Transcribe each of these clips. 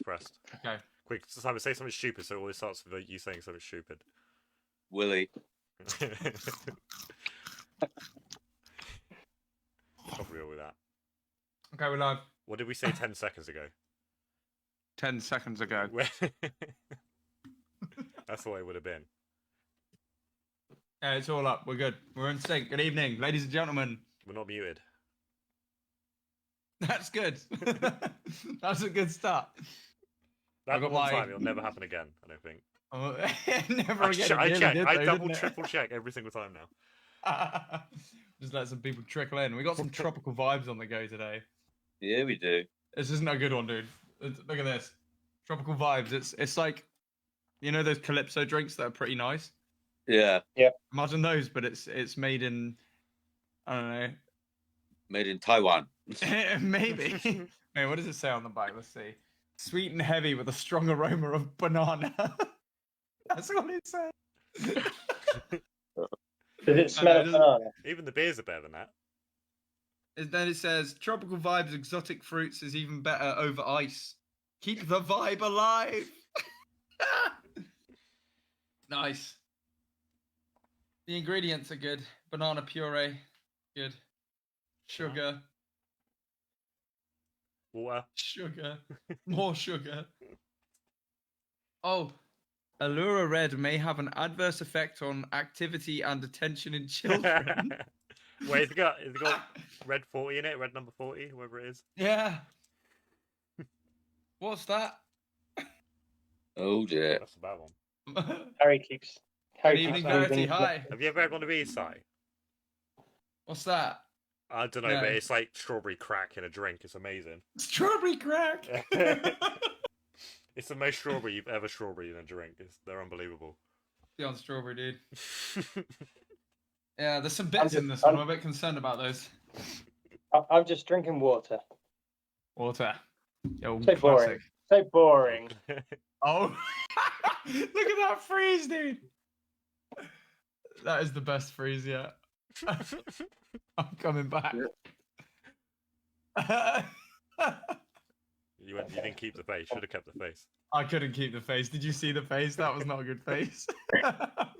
Pressed. Okay. Quick, Simon, say something stupid so it always starts with you saying something stupid. Willie. Not real with that. Okay, we're live. What did we say 10 seconds ago? 10 seconds ago. That's what it would have been. Yeah, it's all up. We're good. We're in sync. Good evening, ladies and gentlemen. We're not muted. That's good. That's a good start. That one time, it'll never happen again, I don't think. Never again. I double, triple check every single time now. Just let some people trickle in. We got some tropical vibes on the go today. Yeah, we do. This isn't a good one, dude. Look at this. Tropical vibes. It's like, you know those Calypso drinks that are pretty nice? Yeah. Yeah. Imagine those, but it's made in, I don't know. Made in Taiwan. Maybe. Wait, what does it say on the back? Let's see. Sweet and heavy with a strong aroma of banana. That's what it says. Does it smell of banana? Even the beers are better than that. And then it says, tropical vibes, exotic fruits is even better over ice. Keep the vibe alive. Nice. The ingredients are good. Banana puree, good. Sugar. Water. Sugar. More sugar. Oh. Allura Red may have an adverse effect on activity and attention in children. Wait, has it got red 40 in it? Red number 40, whoever it is? Yeah. What's that? Oh dear. That's a bad one. Harry keeps. Good evening, Verity. moving. Hi. Have you ever had one of these, Si? What's that? I don't know, No. but it's like strawberry crack in a drink. It's amazing. Strawberry crack. It's the most strawberry you've ever strawberry in a drink. They're unbelievable. Beyond strawberry, dude. Yeah, there's some bits in this one. I'm a bit concerned about those. I'm just drinking water. Water. Yo, So boring. classic. So boring. Oh, look at that freeze, dude. That is the best freeze yet. I'm coming back. You didn't keep the face. Should have kept the face. I couldn't keep the face. Did you see the face? That was not a good face. That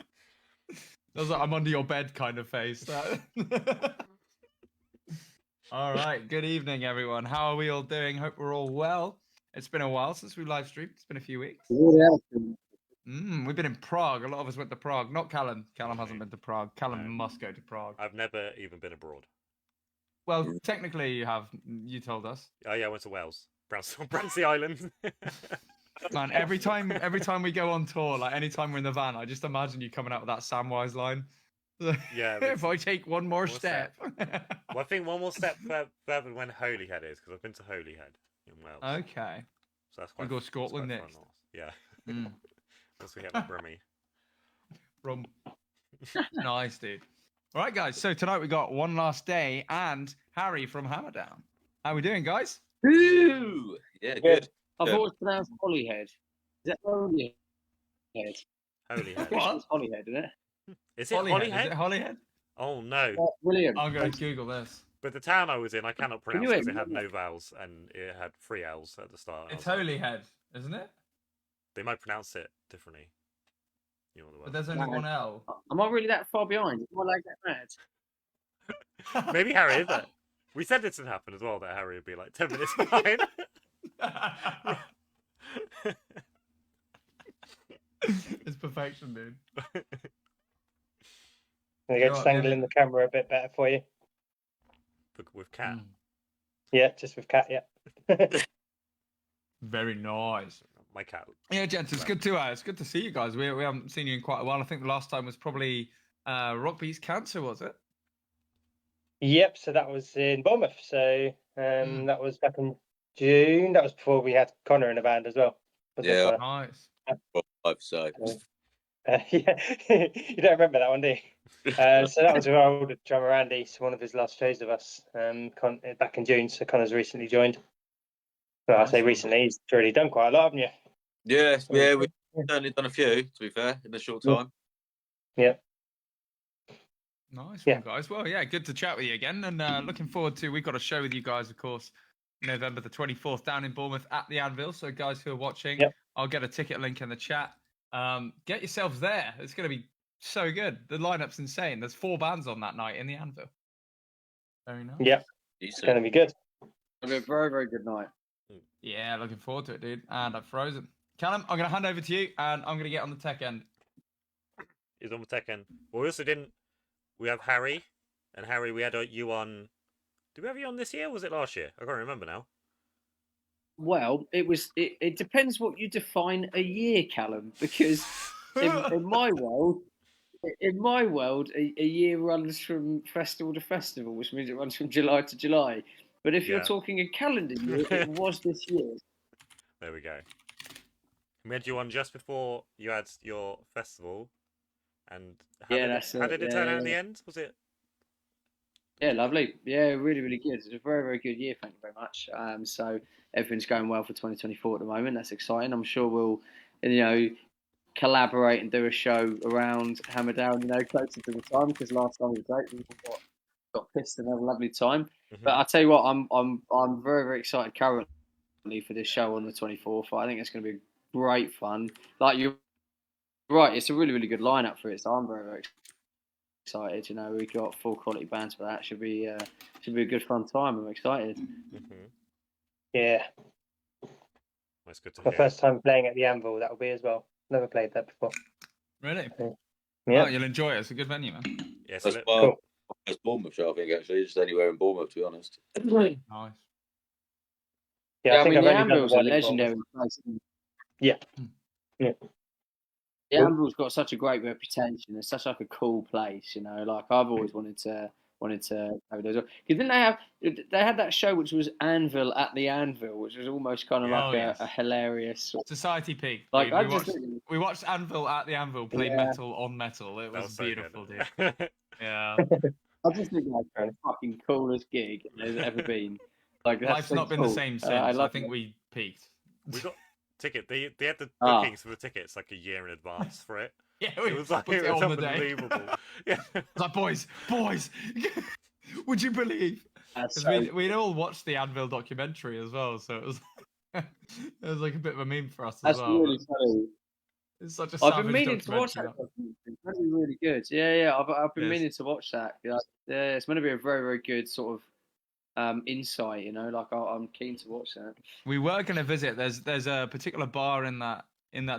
was like I'm under your bed kind of face. All right. Good evening, everyone. How are we all doing? Hope we're all well. It's been a while since we live streamed. It's been a few weeks. We've been in Prague. A lot of us went to Prague. Not Callum. Callum hasn't been to Prague. Callum must go to Prague. I've never even been abroad. Well, technically you have. You told us. Oh yeah, I went to Wales. Bransea Island. Man, every time we go on tour, like anytime we're in the van, I just imagine you coming out with that Samwise line. Yeah. If I take one more step. Well, I think one more step further than when Holyhead is, because I've been to Holyhead in Wales. Okay. So that's quite. We go Scotland that's next. quite fun. Yeah. Mm. Once we hit the Brummy. Rum. Nice, dude. All right, guys. So tonight we got One Last Day and Harry from Hammerdown. How we doing, guys? Ooh. Yeah, good. I've always pronounced Holyhead. Is that Holyhead? Holyhead. What? It's Holyhead, isn't it? Is it Holyhead. Holyhead? Is it Holyhead? Oh no. William. I'm going to Google this. But the town I was in, I cannot pronounce you because it hear had me? no vowels and it had 3 L's at the start. It's I was like, Holyhead, isn't it? They might pronounce it differently. You know But the there's only one L. Am I really that far behind? Am I like that mad? Maybe Harry is it. We said this would happen as well, that Harry would be like 10 minutes behind. It's perfection, dude. There you go, Right, just angling the camera a bit better for you. With Cat. Yeah, just with Cat, yeah. Very nice. My cat. Yeah, gents, it's good to see you guys. We haven't seen you in quite a while. I think the last time was probably Rock Beats Cancer, was it? Yep, so that was in Bournemouth. So that was back in June. That was before we had Connor in the band as well. wasn't it, Yeah. Connor? Nice. So. Yeah, you don't remember that one, do you? So that was with our old drummer Andy. So one of his last shows of us back in June. So Connor's recently joined. Well, I say recently, he's already done quite a lot, haven't you? Yeah, we've certainly done a few, to be fair, in a short time. Yeah. Nice Yeah. one, guys. Well, yeah, good to chat with you again. And looking forward to, we've got a show with you guys, of course, November the 24th down in Bournemouth at the Anvil. So guys who are watching, Yep. I'll get a ticket link in the chat. Get yourselves there. It's going to be so good. The lineup's insane. There's 4 bands on that night in the Anvil. Very nice. Yep. It's going to be good. It'll be a very, very good night. Yeah, looking forward to it, dude. And I've frozen. Callum, I'm going to hand over to you, and I'm going to get on the tech end. He's on the tech end. Well, we also didn't. We have Harry, and Harry, we had you on. Did we have you on this year? Or was it last year? I can't remember now. Well, it depends what you define a year, Callum, because in my world, a year runs from festival to festival, which means it runs from July to July. But if you're talking a calendar year, it was this year. There we go. We had you on just before you had your festival, and how did it turn out in the end? Was it? Yeah, lovely. Yeah, really, really good. It's a very, very good year. Thank you very much. So everything's going well for 2024 at the moment. That's exciting. I'm sure we'll, collaborate and do a show around Hammerdown, closer to the time, because last time was great. We got pissed and had a lovely time. Mm-hmm. But I tell you what, I'm very, very excited currently for this show on the 24th. I think it's going to be great fun. Like you're right, it's a really, really good lineup for it. So I'm very, very excited. We've got full quality bands for that. Should be a good fun time. I'm excited. Mm-hmm. Yeah. That's good to My hear. first time playing at the Anvil, that will be as well. Never played that before. Really? Yeah. Oh, you'll enjoy it. It's a good venue, man. Yes, That's Cool. It's Bournemouth show, I think, actually. Just anywhere in Bournemouth, to be honest. Nice. Yeah, I think I've the only done Anvil's a one in legendary place. Yeah. The Anvil's got such a great reputation. It's such like a cool place, Like I've always wanted to have those. Because they had that show which was Anvil at the Anvil, which was almost kind of like a hilarious Society Peak. Like Dude. We watched Anvil at the Anvil play metal on metal. It was so beautiful, good. dude. Yeah. I just think that's the fucking coolest gig there's ever been. Like Life's not been the same since. I think we peaked. We got ticket. They had the bookings for the tickets like a year in advance for it. Yeah, It was like booked it on the day. unbelievable. Yeah. It's like, boys, would you believe? We'd all watched the Anvil documentary as well, so it was it was like a bit of a meme for us as well. That's really funny. It's such a I've savage been meaning to watch that. documentary. It's really, really good. Yeah. I've been Yes. meaning to watch that. Yeah, it's going to be a very, very good sort of insight. Like I'm keen to watch that. We were going to visit. There's a particular bar in that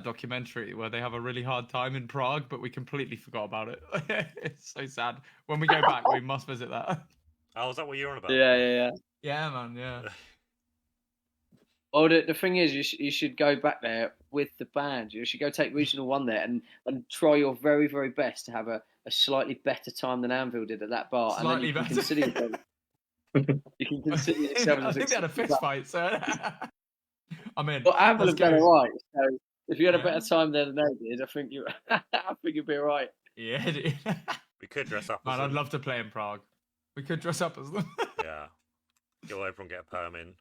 documentary where they have a really hard time in Prague, but we completely forgot about it. It's so sad. When we go back, we must visit that. Oh, is that what you're on about? Yeah. Yeah, man. Yeah. Well, the thing is, you should go back there with the band. You should go take Regional 1 there and try your very, very best to have a slightly better time than Anvil did at that bar. Slightly and then better. You can consider yourself I as think they had a fist fight, so I'm in. Well, Anvil have Let's done go. all right. So if you had a Yeah. better time there than they did, I think you'd be all right. Yeah, dude. We could dress up. Man, as I'd them. love to play in Prague. We could dress up as them. Yeah. Go over and get a perm in.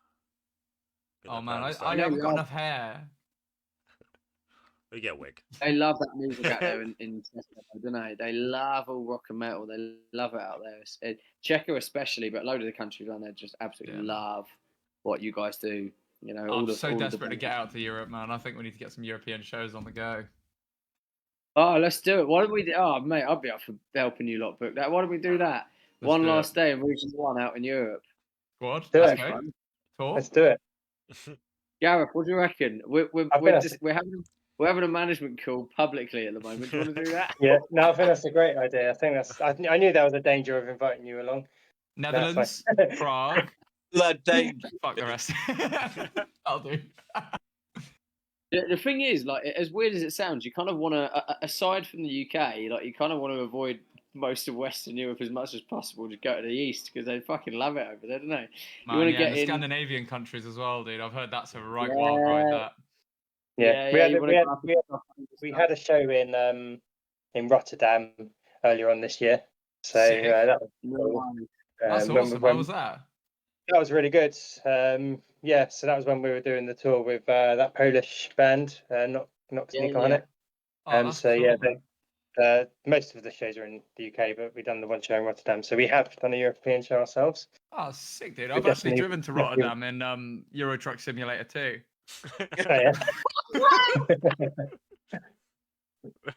Get Oh that man, perm I started. haven't got enough hair. We get a wig. They love that music out there in Tesco, don't they? They love all rock and metal. They love it out there. Czechia especially, but a load of the countries around there just absolutely love what you guys do. I'm so desperate to get out to Europe, man. I think we need to get some European shows on the go. Oh, let's do it. Why don't we do? Oh, mate, I'd be up for helping you lot book that. Why don't we do that? Let's One do last it. day in Region 1 out in Europe. Squad, Do let's it. go. Talk. Let's do it. Gareth, what do you reckon? We're think having a management call publicly at the moment. Do you want to do that? Yeah, no, I think that's a great idea. I think I knew there was a danger of inviting you along. Netherlands, Prague. That danger. Fuck the rest. I'll do. The thing is, like, as weird as it sounds, you kind of want to, aside from the UK, like, you kind of want to avoid most of Western Europe as much as possible. Just go to the East because they fucking love it over there, don't they? Man, want to yeah, get the in. Scandinavian countries as well, dude. I've heard that's a right Yeah. wild ride. That. Yeah, you wanna go up and stuff and we stuff. had a show in Rotterdam earlier on this year. So Sick. that was No cool. way. That's when- awesome. when- How was that? That was really good. Yeah, so that was when we were doing the tour with that Polish band, not Yeah, Sneak yeah. on it. Oh, that's So cool, yeah, man. Most of the shows are in the UK, but we've done the one show in Rotterdam, so we have done a European show ourselves. Oh, sick, dude. We I've actually definitely- driven to Rotterdam in Euro Truck Simulator 2. Oh, yeah.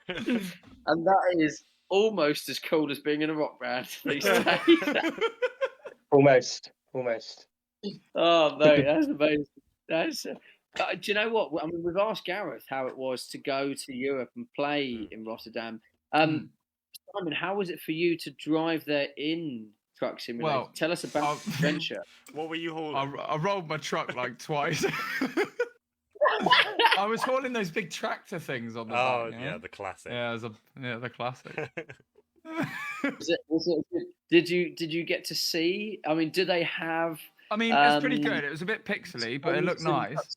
And that is almost as cool as being in a rock band these days. Almost. Oh, mate, that's amazing. That's. Do you know what? I mean, we've asked Gareth how it was to go to Europe and play in Rotterdam. Simon, how was it for you to drive there in Truck Simulator? Well, Tell us about the adventure. What were you hauling? I rolled my truck like twice. I was hauling those big tractor things on the Oh, back. yeah, the classic. Yeah, it was the classic. Was it, did you get to see? I mean, do they have? I mean, it's pretty good. It was a bit pixely, but it looked nice.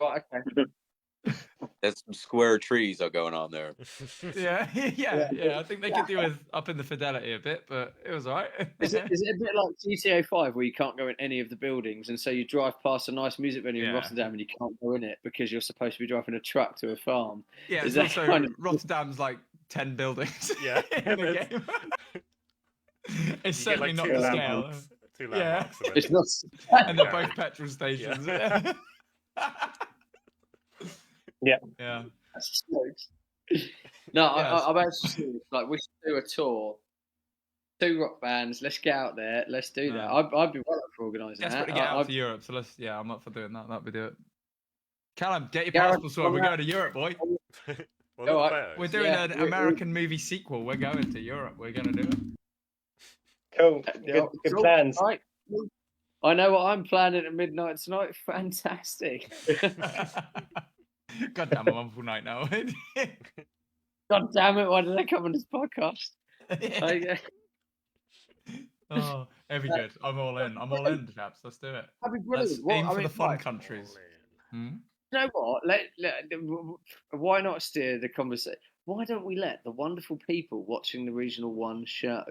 Right, okay. There's some square trees are going on there. Yeah. I think they could do with upping the fidelity a bit, but it was alright. Is it a bit like GTA 5 where you can't go in any of the buildings, and so you drive past a nice music venue in Yeah. Rotterdam and you can't go in it because you're supposed to be driving a truck to a farm? Yeah, Is it's that also kind of- Rotterdam's like 10 buildings. Yeah. in the game. It's You get, certainly like, not two the scale. landmarks. Two landmarks. and It's then- not. And they're both petrol stations. Yeah. Yeah. Yeah. That's jokes. No, Yes. I'm actually serious. Like, we should do a tour. 2 rock bands. Let's get out there. Let's do that. Yeah. I'd be well up for organising Desperate that. to get out I'd- to Europe, so I'm up for doing that. That'd be do it. Callum, get your Gareth, passport sorted. We're come going to Europe, boy. Well, All look, right. photos. We're doing Yeah, an we- American movie sequel. We're going to Europe. We're going to do it. Cool. Yeah, Good cool. plans. Right. I know what I'm planning at midnight tonight. Fantastic. God damn, I'm on full night now. God damn it! Why did I come on this podcast? Oh, it'd be good. I'm all in. I'm all in, chaps. Let's do it. That'd be Let's brilliant. aim I for mean, the fun like, countries. Hmm? you know what? Why not steer the conversation? Why don't we let the wonderful people watching the Regional One show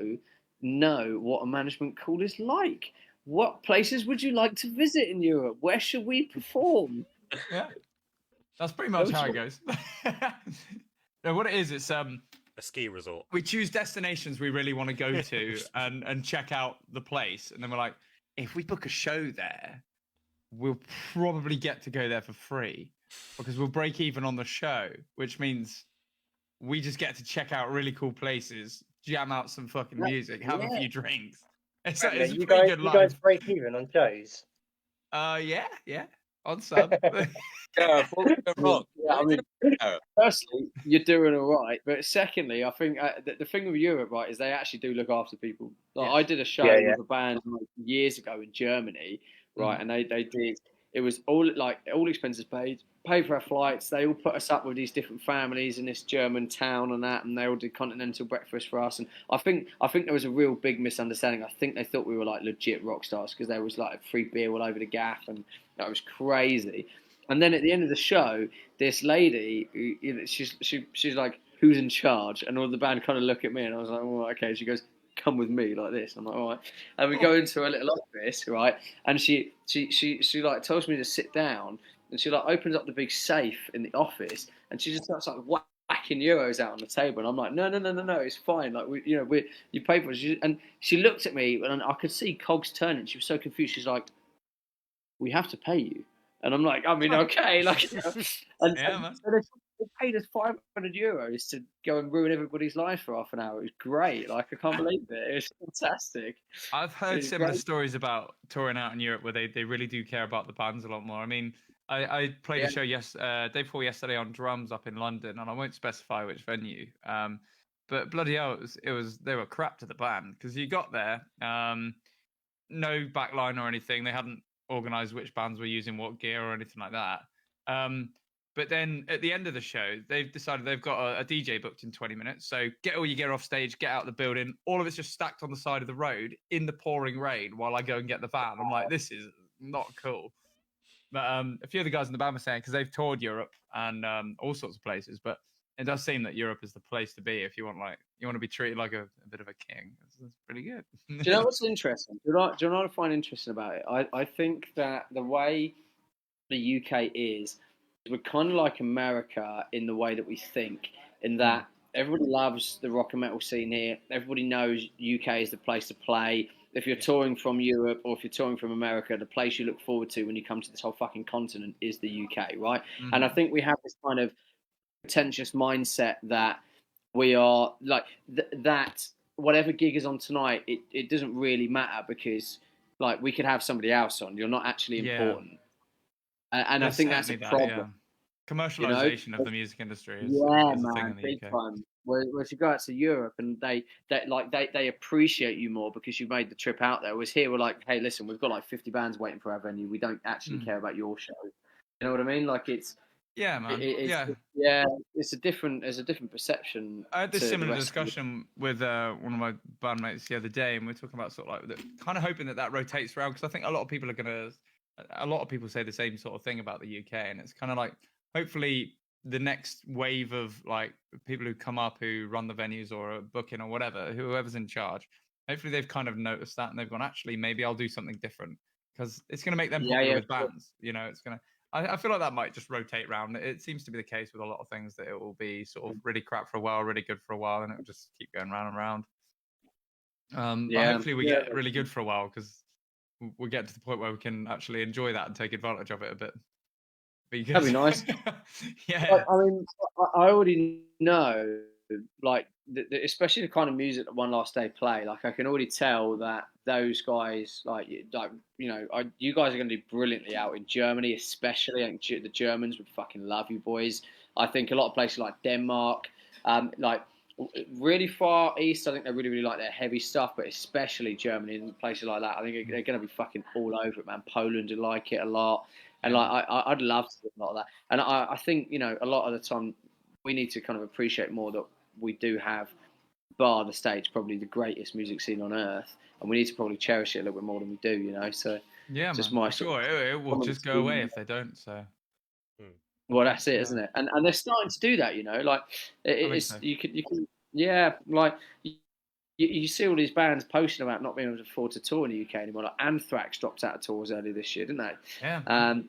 know what a management call is like? What places would you like to visit in Europe? Where should we perform? Yeah, that's pretty much Those how it were- goes. No, what it is, it's A ski resort. we choose destinations we really want to go to and check out the place, and then we're like, if we book a show there, we'll probably get to go there for free because we'll break even on the show, which means we just get to check out really cool places, jam out some fucking Yeah, music, have a yeah. few drinks. It's Yeah, a you pretty guys, good you life. guys break even on shows. Yeah, on some. Gareth, what was going wrong? Yeah, I mean, firstly, you're doing all right, but secondly, I think the thing with Europe, right, is they actually do look after people. Like, Yeah. I did a show Yeah, yeah. with a band like, years ago in Germany, right, and they did. It was all expenses paid for our flights. They all put us up with these different families in this German town and that, and they all did continental breakfast for us. And I think there was a real big misunderstanding. I think they thought we were like legit rock stars because there was like free beer all over the gaff, and that was crazy. And then at the end of the show, this lady, she's like, "Who's in charge?" And all the band kind of look at me, and I was like, "Well, okay." She goes, "Come with me," like this. I'm like, "All right." And we go into a little office, right? And she like tells me to sit down, and she like opens up the big safe in the office, and she just starts like whacking euros out on the table, and I'm like, "No, it's fine. Like you pay for it." And she looked at me, and I could see cogs turning. She was so confused. She's like, "We have to pay you." And I'm like, I mean, okay, like, and man. so they paid us €500 to go and ruin everybody's life for half an hour. It was great. Like, I can't believe it. It was fantastic. I've heard It's similar great. stories about touring out in Europe where they really do care about the bands a lot more. I mean, I played Yeah. a show day before yesterday on drums up in London, and I won't specify which venue. But bloody hell, they were crap to the band because you got there, no backline or anything. They hadn't organised which bands were using what gear or anything like that. But then at the end of the show, they've decided they've got a DJ booked in 20 minutes. So get all your gear off stage, get out of the building. All of it's just stacked on the side of the road in the pouring rain while I go and get the van. I'm like, this is not cool. But a few of the guys in the band were saying, because they've toured Europe and all sorts of places, but it does seem that Europe is the place to be if you want to be treated like a bit of a king. It's pretty good. Do you know what's interesting? Do you know what I find interesting about it? I think that the way the UK is, we're kind of like America in the way that we think, in that everybody loves the rock and metal scene here. Everybody knows UK is the place to play. If you're touring from Europe or if you're touring from America, the place you look forward to when you come to this whole fucking continent is the UK, right? Mm-hmm. And I think we have this kind of pretentious mindset that we are like that whatever gig is on tonight, it doesn't really matter because like we could have somebody else on. You're not actually important. And I think that's a problem. Commercialization of the music industry is yeah, a man, thing in the big UK. time. Whereas you go out to Europe and they appreciate you more because you made the trip out there. Whereas here we're like, hey, listen, we've got like 50 bands waiting for our venue. We don't actually care about your show. You know what I mean? Like it's man. it's a different perception. I had this similar discussion with one of my bandmates the other day, and we are talking about sort of like kind of hoping that rotates around because I think a lot of people say the same sort of thing about the UK, and it's kind of like hopefully the next wave of like people who come up who run the venues or are booking or whatever, whoever's in charge, hopefully they've kind of noticed that and they've gone, actually, maybe I'll do something different because it's going to make them popular with bands. You know, it's going to. I feel like that might just rotate around. It seems to be the case with a lot of things that it will be sort of really crap for a while, really good for a while, and it will just keep going round and round. But hopefully we get really good for a while because we'll get to the point where we can actually enjoy that and take advantage of it a bit. That'd be nice. Yeah. Like, I mean, I already know, like, especially the kind of music that One Last Day play. Like, I can already tell that those guys, like you guys are going to do brilliantly out in Germany, especially. I think the Germans would fucking love you boys. I think a lot of places like Denmark, like really far east, I think they really, really like their heavy stuff, but especially Germany and places like that. I think they're going to be fucking all over it, man. Poland would like it a lot. And like I'd love to do a lot of that. And I think, you know, a lot of the time we need to kind of appreciate more that we do have, bar the States, probably the greatest music scene on earth, and we need to probably cherish it a little bit more than we do, you know. So yeah, just man, sure, it will just go away if they don't. So well, that's it, isn't it? And they're starting to do that, you know. Like it's you can like. You see all these bands posting about not being able to afford to tour in the UK anymore. Like Anthrax dropped out of tours earlier this year, didn't they? Yeah. And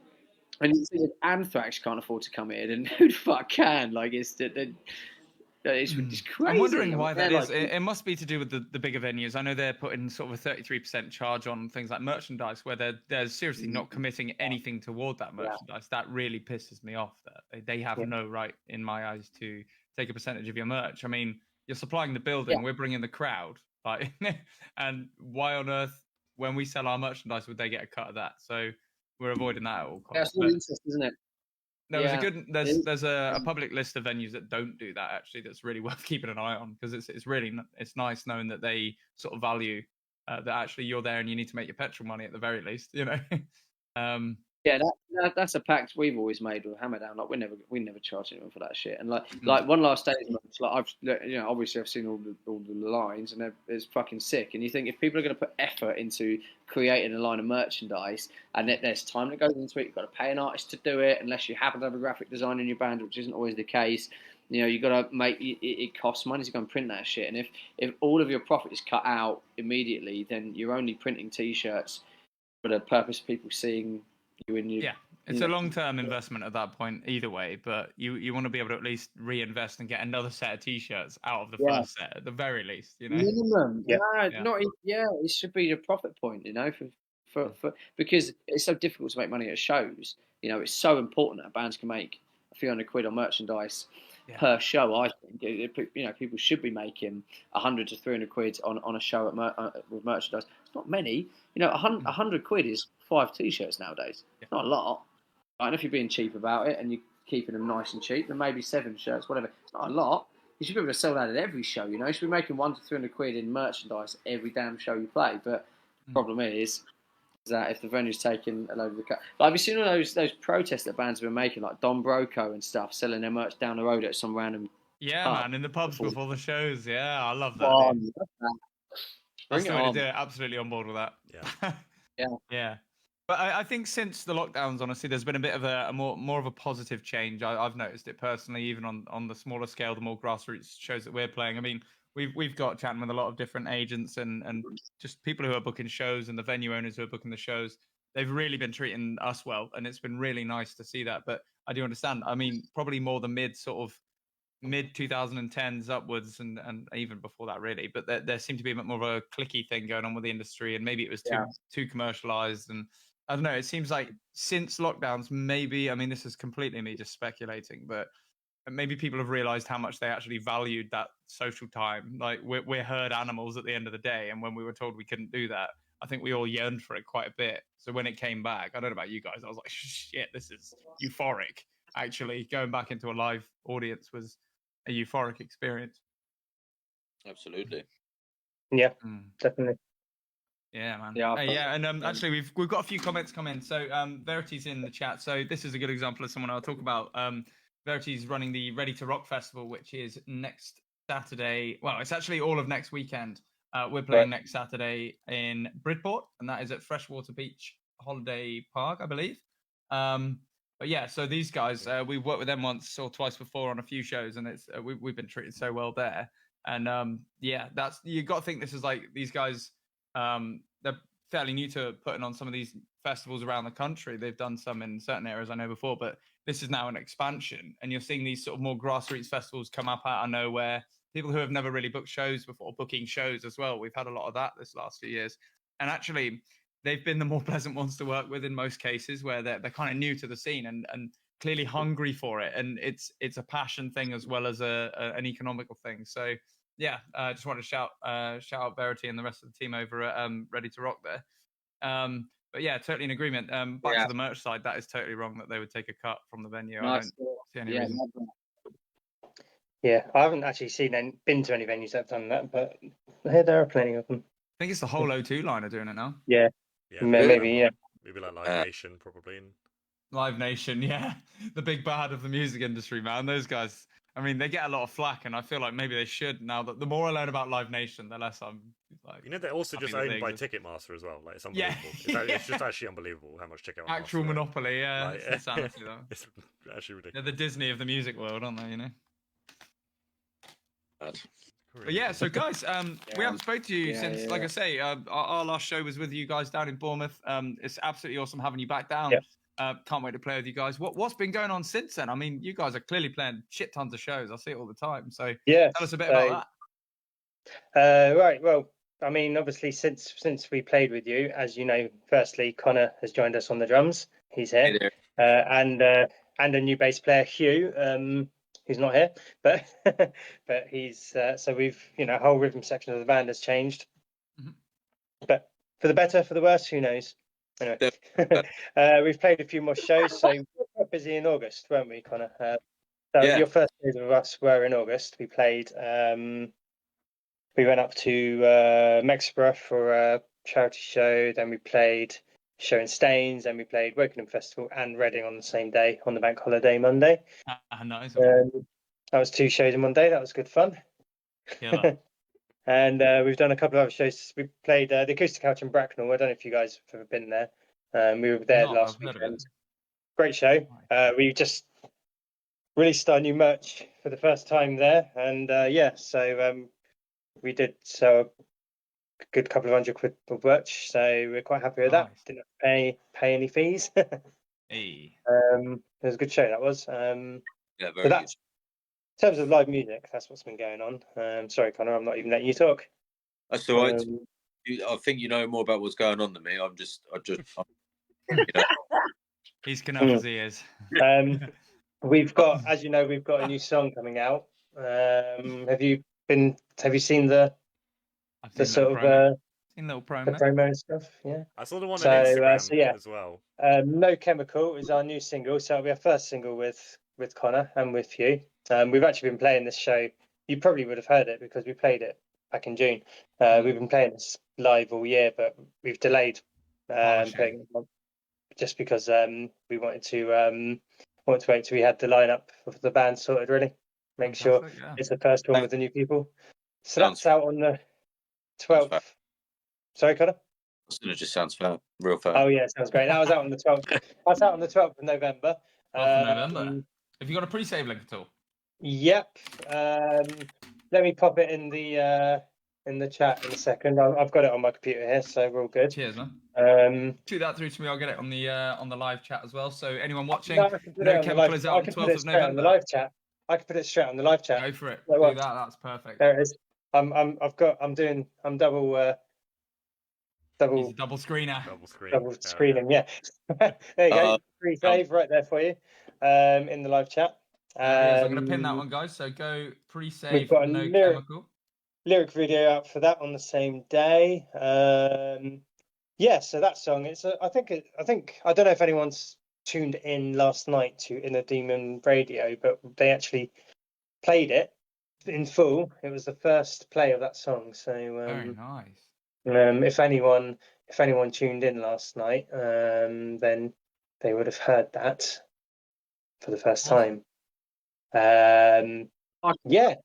you see if Anthrax can't afford to come in, and who the fuck can? Like it's crazy. I'm wondering why that is. Like, it must be to do with the bigger venues. I know they're putting sort of a 33% charge on things like merchandise, where they're seriously not committing anything toward that merchandise. That really pisses me off. That they have no right, in my eyes, to take a percentage of your merch. I mean, you're supplying the building, we're bringing the crowd, like, and why on earth, when we sell our merchandise, would they get a cut of that? So we're avoiding that at all costs. That's really interesting, isn't it? There's a public list of venues that don't do that, actually, that's really worth keeping an eye on, because it's nice knowing that they sort of value that actually you're there and you need to make your petrol money at the very least, you know. Yeah, that's a pact we've always made with Hammerdown. Like we never charge anyone for that shit. And like One Last Day, like obviously I've seen all the lines, and it's fucking sick. And you think if people are going to put effort into creating a line of merchandise, and there's time that goes into it, you've got to pay an artist to do it, unless you happen to have a graphic designer in your band, which isn't always the case. You know, you got to make it costs money to go and print that shit. And if all of your profit is cut out immediately, then you're only printing T-shirts for the purpose of people seeing you in your. Yeah, it's a long-term investment at that point either way, but you want to be able to at least reinvest and get another set of T-shirts out of the first set at the very least, you know. Minimum. It should be a profit point, you know, for because it's so difficult to make money at shows. You know, it's so important that bands can make a few £100 on merchandise per show. I think, you know, people should be making 100 to 300 quid on a show with merchandise. It's not many. You know, 100 quid is 5 T-shirts nowadays. It's not a lot. And if you're being cheap about it and you're keeping them nice and cheap, then maybe 7 shirts, whatever. It's not a lot. You should be able to sell that at every show. You know, you should be making 100 to 300 quid in merchandise every damn show you play. But the problem is that if the venue's taking a load of the cut, like, have you seen all those protests that bands have been making, like Don Broco and stuff, selling their merch down the road at some random man, in the pubs before the shows. Yeah, I love that. That's the way to do it. Absolutely on board with that. Yeah. But I think since the lockdowns, honestly, there's been a bit of a more of a positive change. I've noticed it personally, even on the smaller scale, the more grassroots shows that we're playing. I mean, we've got chatting with a lot of different agents and just people who are booking shows, and the venue owners who are booking the shows. They've really been treating us well, and it's been really nice to see that. But I do understand. I mean, probably more the mid sort of mid 2010s upwards, and even before that really. But there seemed to be a bit more of a clicky thing going on with the industry, and maybe it was too commercialized. And I don't know. It seems like since lockdowns, maybe, I mean, this is completely me just speculating, but maybe people have realized how much they actually valued that social time. Like we're herd animals at the end of the day, and when we were told we couldn't do that, I think we all yearned for it quite a bit. So when it came back, I don't know about you guys, I was like, shit, this is euphoric. Actually, going back into a live audience was a euphoric experience. Absolutely. Yeah, definitely. Yeah, man. Yeah, and actually, we've got a few comments come in. So Verity's in the chat. So this is a good example of someone I'll talk about. Verity's running the Ready to Rock Festival, which is next Saturday. Well, it's actually all of next weekend. We're playing next Saturday in Bridport, and that is at Freshwater Beach Holiday Park, I believe. But yeah, so these guys, we've worked with them once or twice before on a few shows, and it's we've been treated so well there. And yeah, that's, you got to think this is like, these guys, they're fairly new to putting on some of these festivals around the country. They've done some in certain areas I know before, but this is now an expansion, and you're seeing these sort of more grassroots festivals come up out of nowhere. People who have never really booked shows before, booking shows as well. We've had a lot of that this last few years, and actually, they've been the more pleasant ones to work with in most cases, where they're kind of new to the scene and clearly hungry for it, and it's a passion thing as well as an economical thing. So yeah, I just want to shout out Verity and the rest of the team over at Ready to Rock there. But yeah, totally in agreement. Back to the merch side, that is totally wrong that they would take a cut from the venue. I don't see any reason. Yeah, I haven't actually been to any venues that have done that, but there are plenty of them. I think it's the whole O2 line are doing it now. Yeah, maybe like Live Nation probably. Live Nation, yeah, the big bad of the music industry, man. Those guys, I mean, they get a lot of flack, and I feel like maybe they should now. That the more I learn about Live Nation, the less I'm like. You know, they're also just owned by Ticketmaster as well. Like, it's unbelievable. It's just actually unbelievable how much Ticketmaster. Actual monopoly, yeah. Like, it's insanity, though. It's actually ridiculous. They're the Disney of the music world, aren't they? You know. But yeah, so guys, we haven't spoke to you since, like I say, our last show was with you guys down in Bournemouth. It's absolutely awesome having you back down. Can't wait to play with you guys. What's been going on since then? I mean, you guys are clearly playing shit tons of shows. I see it all the time. So tell us a bit about that. Right. Well, I mean, obviously, since we played with you, as you know, firstly, Connor has joined us on the drums. He's here, and a new bass player, Hugh. Who's not here, but he's so we've, you know, whole rhythm section of the band has changed, but for the better, for the worse, who knows. Anyway, we've played a few more shows, so we were quite busy in August, weren't we, Connor? Your first days with us were in August. We played. We went up to Mexborough for a charity show. Then we played a show in Staines. Then we played Wokingham Festival and Reading on the same day, on the bank holiday Monday. Nice. That was 2 shows in one day. That was good fun. And we've done a couple of other shows. We played the Acoustic Couch in Bracknell. I don't know if you guys have ever been there. We were there last weekend. Great show. We just released our new merch for the first time there, and so we did a good couple of £100 of merch. So we're quite happy with that. Didn't have to pay any fees. It was a good show. That was. Very good. In terms of live music, that's what's been going on. Sorry, Connor, I'm not even letting you talk. That's all right. I think you know more about what's going on than me. I'm you know. He's canal his ears. We've got, as you know, we've got a new song coming out. Have you seen the sort of little promo. The promo and stuff? Yeah. I saw the one on Instagram as well. No Chemical is our new single, so it'll be our first single with Connor and with you. We've actually been playing this show. You probably would have heard it because we played it back in June. We've been playing this live all year, but we've delayed playing it just because we wanted to wait till we had the lineup of the band sorted. Really, make sure it's the first one with the new people. So that's out on the 12th. Sorry, Connor. It just sounds fair, real fair. Oh yeah, sounds great. That was out on the 12th. That's out on the 12th of November. November. Have you got a pre-save link at all? Yep. Let me pop it in the chat in a second. I've got it on my computer here, so we're all good. Cheers, man. Shoot that through to me. I'll get it on the live chat as well. So anyone watching, No Chemical is out on the 12th of November. On the live chat. I can put it straight on the live chat. Go for it. That Do works. that. That's perfect. There it is. I'm double He's a double screener. Double screen. double screening. Yeah. There you go. Free save right there for you. In the live chat. There he is. I'm going to pin that one, guys. So go We've pre-save got a No lyric- Chemical. Lyric video out for that on the same day. Yeah, so that song, I don't know if anyone's tuned in last night to Inner Demon Radio, but they actually played it in full. It was the first play of that song. So Very nice. if anyone tuned in last night, then they would have heard that for the first time. Yeah,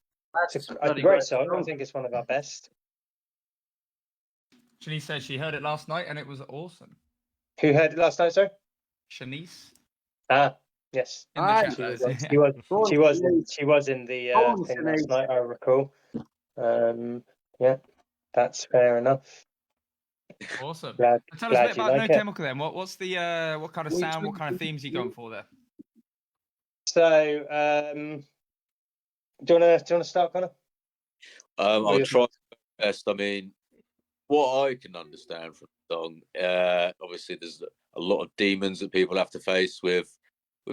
it's a great song. I think it's one of our best. Shanice said she heard it last night and it was awesome. Who heard it last night, sir? Shanice? Yes. In the chat, She that is. she was in the thing last night, I recall. Yeah, that's fair enough. Awesome. Glad Tell us a bit you about like No it. Chemical then. What kind of sound, what kind of themes are you going for there? So, do you wanna start, Connor? I'll try my best. I mean, what I can understand from the song, obviously there's a lot of demons that people have to face with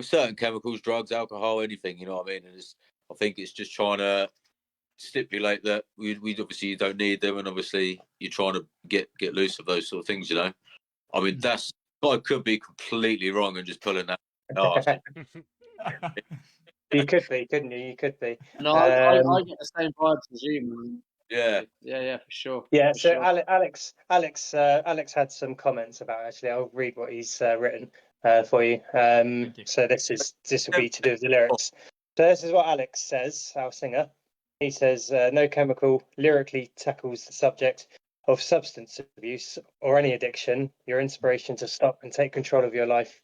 certain chemicals, drugs, alcohol, anything, you know what I mean? And I think it's just trying to stipulate that we obviously you don't need them, and obviously you're trying to get loose of those sort of things, you know. I mean, I could be completely wrong and just pulling that off. You could be, couldn't you? You could be. No, I get the same vibes as you, man. Yeah, for sure. Yeah. For So sure. Alex had some comments about it, actually. I'll read what he's written for you. you. So this will be to do with the lyrics. So this is what Alex says, our singer. He says, No Chemical lyrically tackles the subject of substance abuse or any addiction, your inspiration to stop and take control of your life,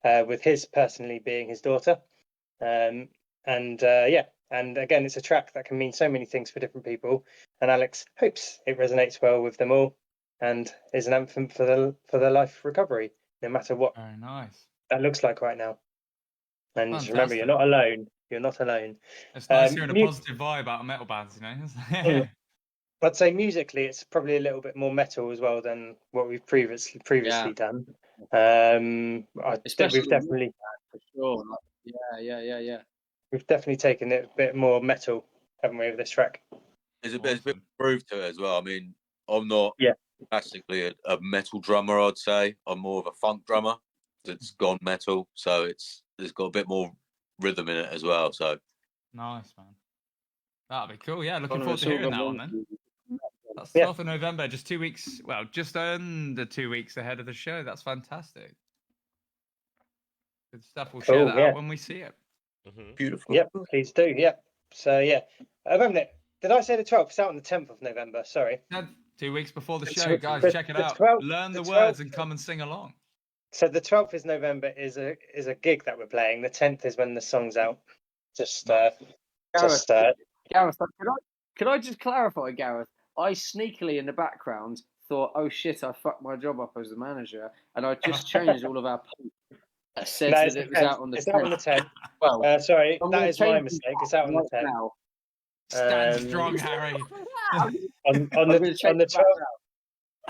with his personally being his daughter. And again, it's a track that can mean so many things for different people. And Alex hopes it resonates well with them all and is an anthem for their life recovery, no matter what Very nice. that looks like right now. And just remember, you're Fantastic. not alone. You're not alone. It's nice hearing a positive vibe out of metal bands, you know. I'd say musically, it's probably a little bit more metal as well than what we've previously done. I think we've definitely, for sure. Yeah. we've definitely taken it a bit more metal, haven't we, with this track? There's a bit of groove to it as well. I mean, I'm not classically a metal drummer, I'd say. I'm more of a funk drummer that's gone metal, so it's got a bit more rhythm in it as well. So nice, man. That'd be cool. Yeah, looking forward to hearing that one then. That's 12th of November, just 2 weeks. Well, just under 2 weeks ahead of the show. That's fantastic. Good stuff. We'll share that out when we see it. Beautiful. Yep, please do. Yep. So did I say the 12th? It's out on the 10th of November. Sorry. 2 weeks before the show, guys. Check it out. Learn the words and come and sing along. So the 12th is November is a gig that we're playing. The 10th is when the song's out. Gareth, could I just clarify, Gareth? I sneakily in the background thought, oh shit, I fucked my job up as the manager, and I just changed all of our posts that said that it was out on the 10th. It's out on the 10th. Well, sorry, that is my mistake. It's out on the 10th. Now. Stand strong, Harry.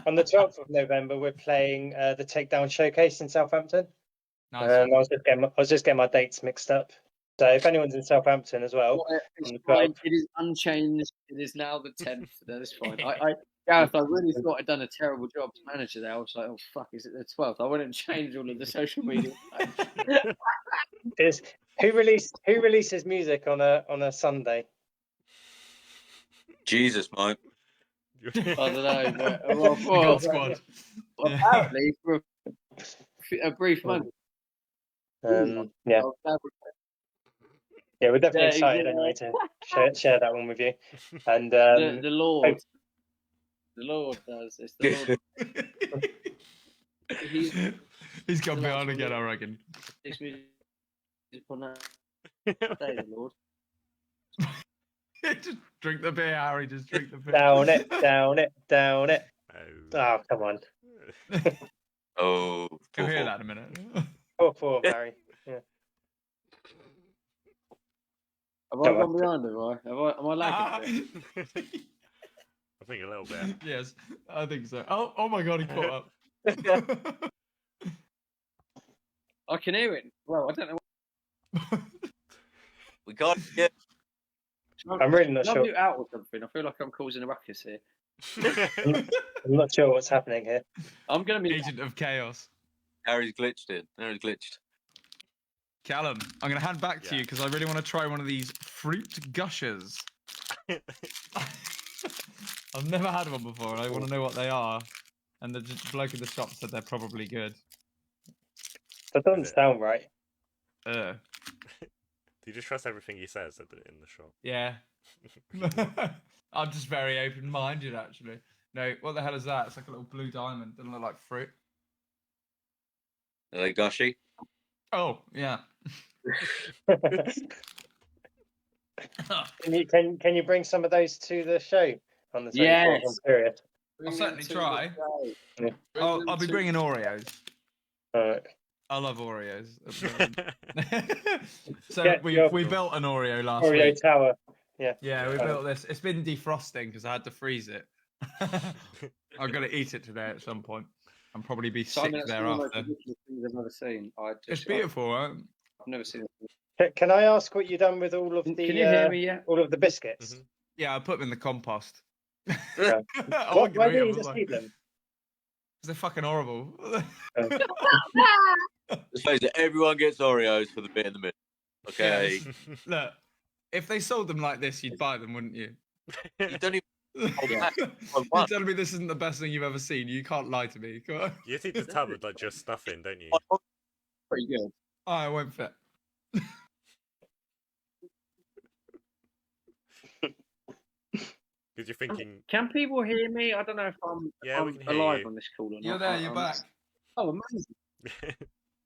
On the 12th of November, we're playing the Takedown Showcase in Southampton. Nice. I was just getting my dates mixed up. So if anyone's in Southampton as well, it's fine. It is unchanged. It is now the 10th. That is fine. Gareth, I really thought I'd done a terrible job as manager there. I was like, oh fuck, is it the 12th? I wouldn't change all of the social media. Who releases music on a Sunday? Jesus, mate. I don't know, but God Squad. Apparently for a brief moment. Yeah, we're definitely excited anyway to share that one with you. And the Lord does. It's the Lord. He's gone behind again, I reckon. The Lord. Just drink the beer, Harry. Just drink the beer. Down it. Oh, come on. Oh, You'll hear that in a minute. Poor Harry. Yeah. Have I gone behind? Am I lagging a bit? I think a little bit. Yes, I think so. Oh my god, he caught up. I can hear it. Well, I don't know. We can't get. I'm really not I'll sure. mute out or something. I feel like I'm causing a ruckus here. I'm not sure what's happening here. I'm going to be. Agent of chaos. Harry's glitched in. Harry's glitched. Callum, I'm going to hand back to Yeah. you because I really want to try one of these fruit gushers. I've never had one before, and I want to know what they are. And the bloke in the shop said they're probably good. That doesn't sound right. Do you just trust everything he says in the shop? Yeah. I'm just very open-minded, actually. No, what the hell is that? It's like a little blue diamond. Doesn't look like fruit. Are they gushy? Oh, yeah. Can you bring some of those to the show on the 24th? Yes. I'm curious. I'll certainly try. Yeah. I'll be bringing Oreos. All right. I love Oreos. So Yeah, we built an Oreo last Oreo week. Tower. Yeah, we built this. It's been defrosting because I had to freeze it. I'm gonna eat it today at some point and probably be sick Simon, that's one of the most thereafter. ridiculous things I've never seen. It's beautiful, right? I've never seen it. Can I ask what you've done with all of the Can you hear me yet? all of the biscuits? Mhm. Yeah, I put them in the compost. Yeah. I Why wasn't gonna eat didn't them, you was just I? eat them? 'Cause they're fucking horrible. Let's face it, everyone gets Oreos for the bit in the middle. Okay. Look, if they sold them like this, you'd buy them, wouldn't you? You don't even. You're one. telling me this isn't the best thing you've ever seen. You can't lie to me. Come on. You eat the tub with like just stuff in, don't you? Pretty good. Oh, I won't fit. Because you're thinking, Can people hear me? I don't know if I'm, Yeah, we I'm can hear alive you. on this call or not. You're there. You're I'm- back. Oh, amazing.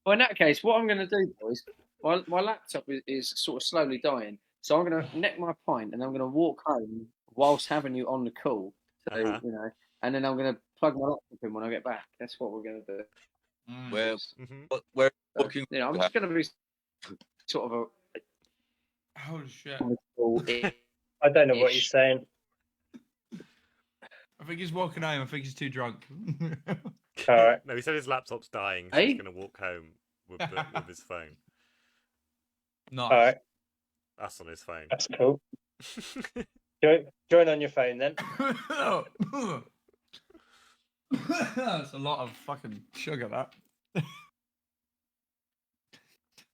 Well, in that case, what I'm going to do, boys, my laptop is sort of slowly dying. So I'm going to neck my pint and I'm going to walk home whilst having you on the call. So, Uh-huh. you know, and then I'm going to plug my laptop in when I get back. That's what we're going to do. Mm. Where Mhm. we're So, looking. you know, I'm just going to be sort of Holy shit. on the call. I don't know what he's saying. I think he's walking home. I think he's too drunk. All right. No, he said his laptop's dying, so Hey? he's going to walk home with his phone. Nice. All right. That's on his phone. That's cool. Join on your phone then. That's a lot of fucking sugar, that. Well,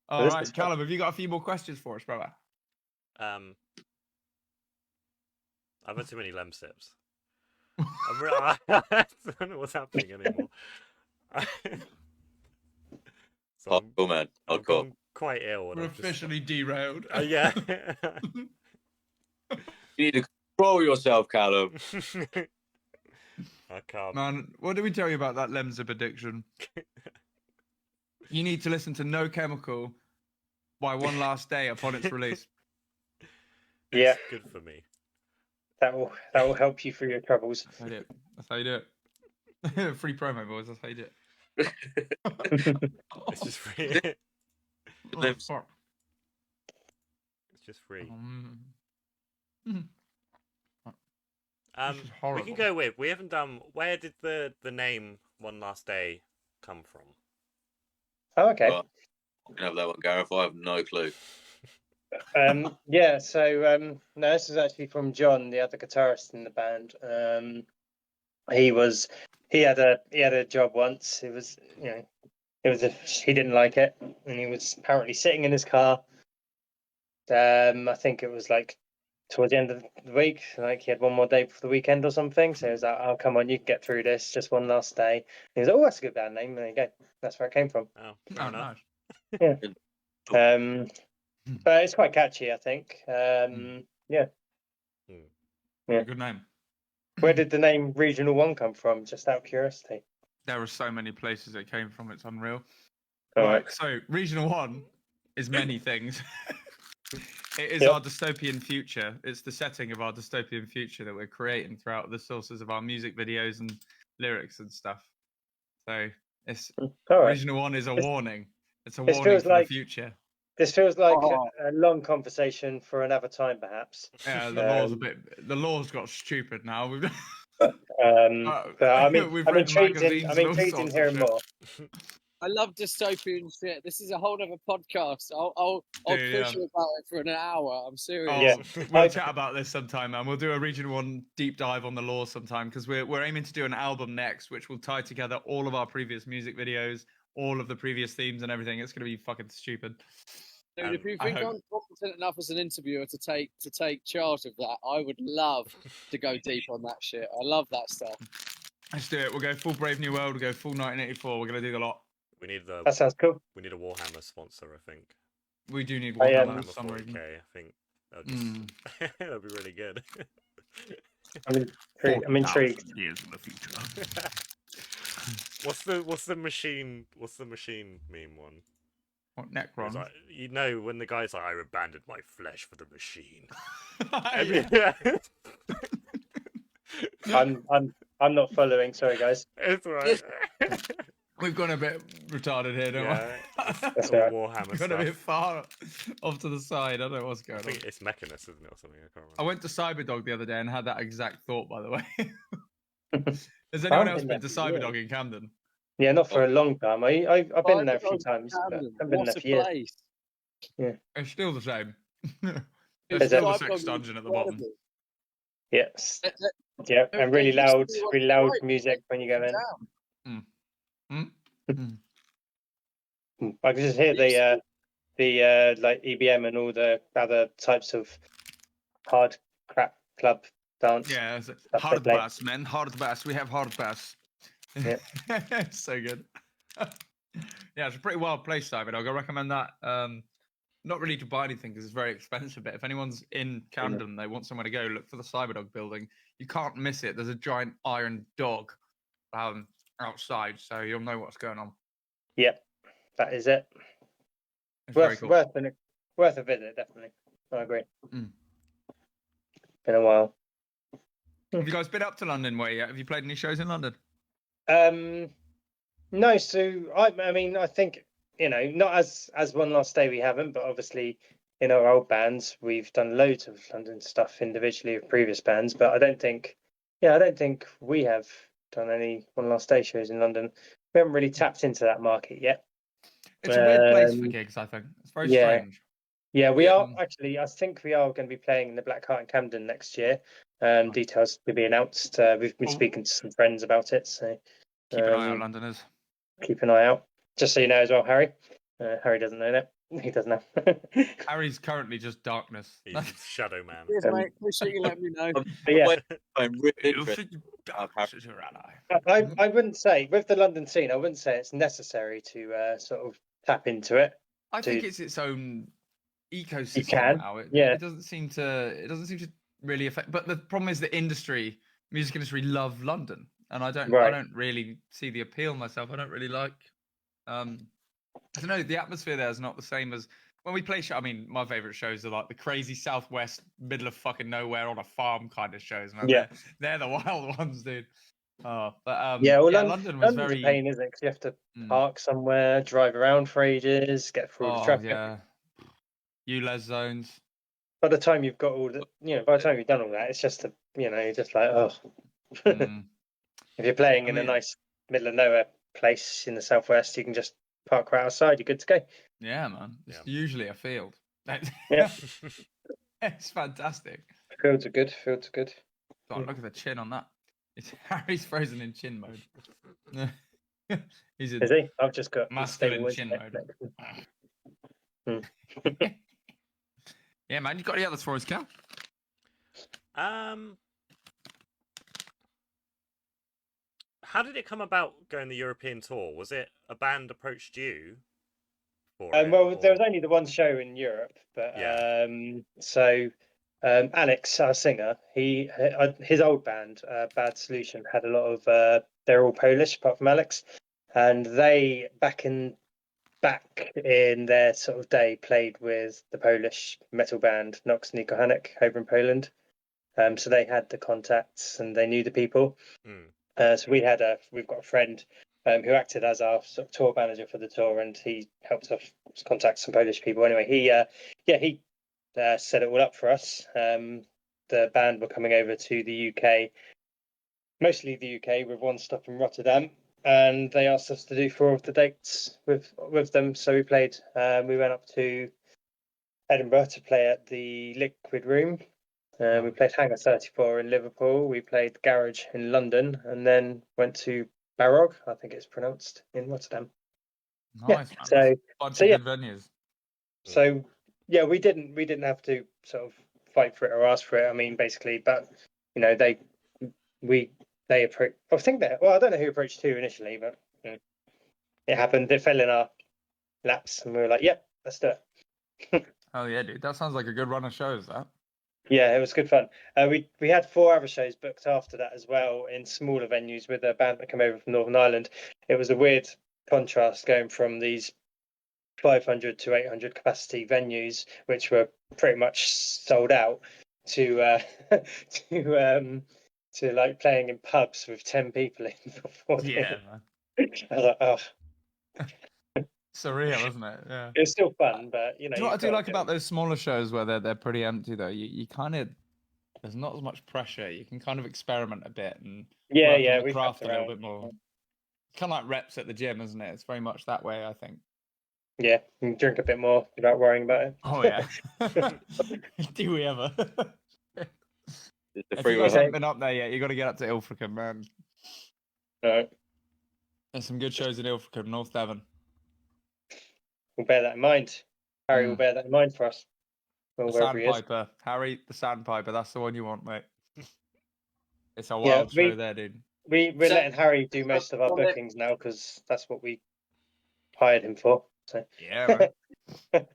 All this right, is Callum, have you got a few more questions for us, brother? I've had too many lem sips. I don't know what's happening anymore. So Hardcore, man. I'm Hardcore. gone quite ill. And We're I'm just- officially derailed. Yeah. You need to control yourself, Callum. I can't. Man, what did we tell you about that Lemsip addiction? You need to listen to No Chemical by One Last Day upon its release. Yeah. It's good for me. That will help you through your troubles. That's how you do it. That's how you do it. Free promo, boys. That's how you do it. It's just free. Oh, fuck. It's just free. This is We horrible. can go with. We haven't done. Where did the name One Last Day come from? Oh, okay. Well, I can have that one, Gareth. I have no clue. Yeah. So no, this is actually from John, the other guitarist in the band. He had a job once. It was he didn't like it, and he was apparently sitting in his car. I think it was like towards the end of the week, like he had one more day for the weekend or something. So he was like, "Oh, come on, you can get through this. Just one last day." And he was like, "Oh, that's a good band name." There you go. That's where it came from. Oh, fair Oh, enough. nice. But it's quite catchy, I think. Yeah. Good name. Where did the name Regional One come from? Just out of curiosity. There are so many places it came from. It's unreal. All Right. right. So Regional One is many things. It is Yep. our dystopian future. It's the setting of our dystopian future that we're creating throughout the sources of our music videos and lyrics and stuff. So it's All right. Regional One is a warning. It's a This warning feels for like- the future. This feels like Oh. a long conversation for another time, perhaps. Yeah, the law's got stupid now. We've But We've I'm read intrigued in magazines and all hearing sorts of hearing shit. more. I love dystopian shit. This is a whole other podcast. I'll Dude, push yeah. you about it for an hour. I'm serious. Yeah. We'll chat about this sometime, man. We'll do a Region 1 deep dive on the law sometime because we're aiming to do an album next, which will tie together all of our previous music videos, all of the previous themes and everything. It's going to be fucking stupid. Dude, if you I think hope- I'm competent enough as an interviewer to take charge of that, I would love to go deep on that shit. I love that stuff. Let's do it. We'll go full Brave New World. We'll go full 1984. We're going to do the lot. We need That sounds cool. we need a Warhammer sponsor, I think. We do need I, one um, for Warhammer some 40k, reason. I think. That'd be really good. I'm intrigued. Years in the future. What's the machine meme one? What It's Necron? like, you know, when the guy's like, I abandoned my flesh for the machine. Yeah. I'm not following. Sorry, guys. It's alright. We've gone a bit retarded here, don't Yeah, we? That's all all right. Warhammer Gone stuff. a bit far off to the side. I don't know what's I going on. think it's Mechanist, isn't it, or something? I can't remember. I went to Cyberdog the other day and had that exact thought, by the way. Has I anyone haven't else been been to there for years. Cyberdog in Camden? Yeah, not for a long time. I've been there a few Cyberdog times, but I Camden, haven't been what there a for years. place. It's still the same. Is There's still it? the sex dungeon at the bottom. Incredible. Yes. Let- let- Yeah, and really It used to loud, be one really of the loud right music when you go in. down. I can just hear the like EBM and all the other types of hard crap club dance. Yeah, it's they hard play. bass, man. Hard bass. We have hard bass. Yeah. It's so good. Yeah, it's a pretty wild place, Cyberdog. I recommend that. Not really to buy anything because it's very expensive, but if anyone's in Camden and they want somewhere to go, look for the Cyberdog building. You can't miss it. There's a giant iron dog outside, so you'll know what's going on. Yep, that is it. It's very Worth cool. worth a visit, definitely. I agree. Mm. Been a while. Have you guys been up to London way yet? Have you played any shows in London? No, so I mean, I think, you know, not as One Last Day we haven't, but obviously in our old bands we've done loads of London stuff individually with previous bands, but I don't think we have done any One Last Day shows in London. We haven't really tapped into that market yet. It's a weird place for Um, gigs, I think. It's very yeah. strange. Yeah, we Yeah. are actually. I think we are going to be playing in the Black Heart in Camden next year. Details will be announced. We've been Oh. speaking to some friends about it, so Keep an eye out, um, Londoners. keep an eye out. Just so you know as well, Harry. Harry doesn't know that. He doesn't know. Harry's currently just darkness. He's Shadow Man. Cheers, mate. Appreciate you letting me know. But yeah, I'm really interested. Darkness is your ally. I wouldn't say with the London scene. I wouldn't say it's necessary to sort of tap into it. I think Dude. it's its own ecosystem can, now. yeah. It doesn't seem to really affect. But the problem is the music industry love London, and I don't Right. really see the appeal myself. I don't really like. I don't know. The atmosphere there is not the same as when we play show. I mean, my favorite shows are like the crazy Southwest, middle of fucking nowhere on a farm kind of shows. Man. Yeah. they're the wild ones, dude. But Yeah, well, London was London's very. a pain, isn't it? 'Cause you have to Mm. park somewhere, drive around for ages, get through the Oh traffic. yeah, ULEZ zones. By the time you've got all the, by the time you've done all that, it's just you're just like, oh. Mm. If you're playing I in a mean- nice middle of nowhere place in the southwest, you can just park right outside. You're good to go. Yeah, man. It's Yeah. usually a field. Yeah. It's fantastic. Fields are good. Fields are good. God, look at the chin on that. It's Harry's frozen in chin mode. He's in Is he? I've just got masculine unstable chin internet mode. connection. Yeah, man. You got any others for us, Cal? How did it come about going the European tour? Was it a band approached you for it? Well, there or- was only the one show in Europe, but Yeah. Alex, our singer, his old band, Bad Solution, had a lot of. They're all Polish, apart from Alex, and they back in their sort of day played with the Polish metal band Nox Nikohanek over in Poland. So they had the contacts and they knew the people. Mm. So we've got a friend who acted as our sort of tour manager for the tour, and he helped us contact some Polish people. Anyway, he set it all up for us. The band were coming over to the UK, mostly the UK, with one stop in Rotterdam, and they asked us to do 4 of the dates with them. So we played. We went up to Edinburgh to play at the Liquid Room. We played Hangar 34 in Liverpool. We played Garage in London, and then went to Barog, I think it's pronounced, in Rotterdam. Nice, man. So, That's a bunch of good venues. So yeah, we didn't have to sort of fight for it or ask for it. I mean, basically, but you know, they approached. I think that. Well, I don't know who approached who initially, but it happened. It fell in our laps, and we were like, "Yep, let's do it." Oh yeah, dude. That sounds like a good run of shows. That. Yeah, it was good fun. We had 4 other shows booked after that as well in smaller venues with a band that came over from Northern Ireland. It was a weird contrast going from these 500 to 800 capacity venues, which were pretty much sold out, to to like playing in pubs with 10 people in before. Yeah, man. I was like, oh, Surreal, isn't it? Yeah. it's still fun, but you know. Do you know what I you've do got like to about those smaller shows where they're pretty empty though? You kind of there's not as much pressure. You can kind of experiment a bit and work on the we craft fucked a little around. bit more. Kind of like reps at the gym, isn't it? It's very much that way, I think. Yeah, you can drink a bit more without worrying about it. Oh yeah. Do we ever? The If free you guys will. haven't been up there yet, you got to get up to Ilfracombe, man. No, There's some good shows in Ilfracombe, North Devon. we'll bear that in mind. Harry will bear that in mind for us. Or The wherever he is. Sandpiper, Harry, the Sandpiper. That's the one you want, mate. It's a Yeah, wild show there, dude. We're So- letting Harry do most of our bookings now because that's what we hired him for. So, Yeah, man.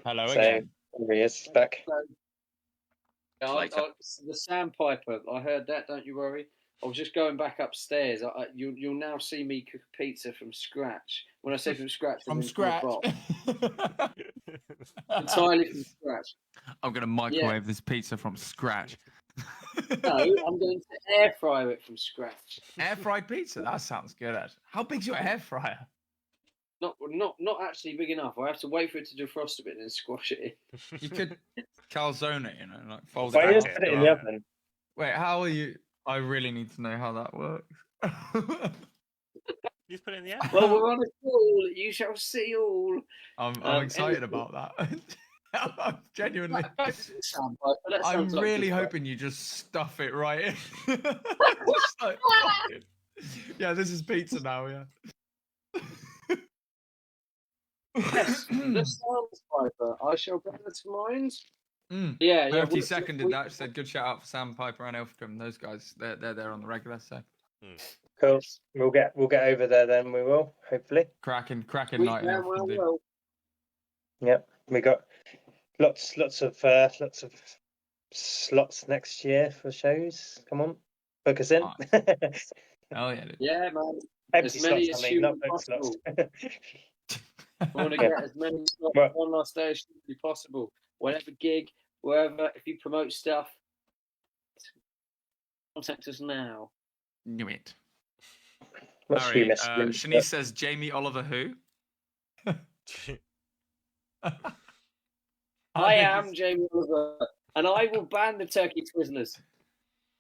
Hello so again. here he is back. Yeah, Later. the Sandpiper. I heard that. Don't you worry. I was just going back upstairs. You'll now see me cook pizza from scratch. When I say from scratch, I From mean scratch. a box. Entirely from scratch. I'm going to microwave this pizza from scratch. No, I'm going to air fry it from scratch. Air fried pizza? That sounds good, actually. How big's your air fryer? Not actually big enough. I have to wait for it to defrost a bit and then squash it in. You could calzone it, like fold Why it you out. just put it in the oven? Wait, how are you? I really need to know how that works. You just put it in the oven. Well, we're on a call. You shall see all. I'm excited about that. I'm genuinely. Back to the Sandpiper. That I'm sounds like really good fun. hoping you just stuff it right in. Just like, yeah, this is pizza now, yeah. Yes, the Sandpiper. I shall bear that in mind. Mm. Yeah, yeah. 30 seconded that. Said good shout out for Sandpiper and Ilfracombe. Those guys, they're there on the regular. So Cool. We'll get over there then. We will hopefully. cracking We night. in can, Ilfracombe, dude. well. Yep, we got lots of slots next year for shows. Come on, book us in. Oh yeah, dude. Yeah, man. Empty As many slots, as I mean, not humanly book slots. I want to get as many slots Right. on last day as humanly possible. Whatever gig, wherever, if you promote stuff, contact us now. Knew it. What's Harry, you messaging? Shanice says Jamie Oliver who? I am Jamie Oliver, and I will ban the turkey twizzlers.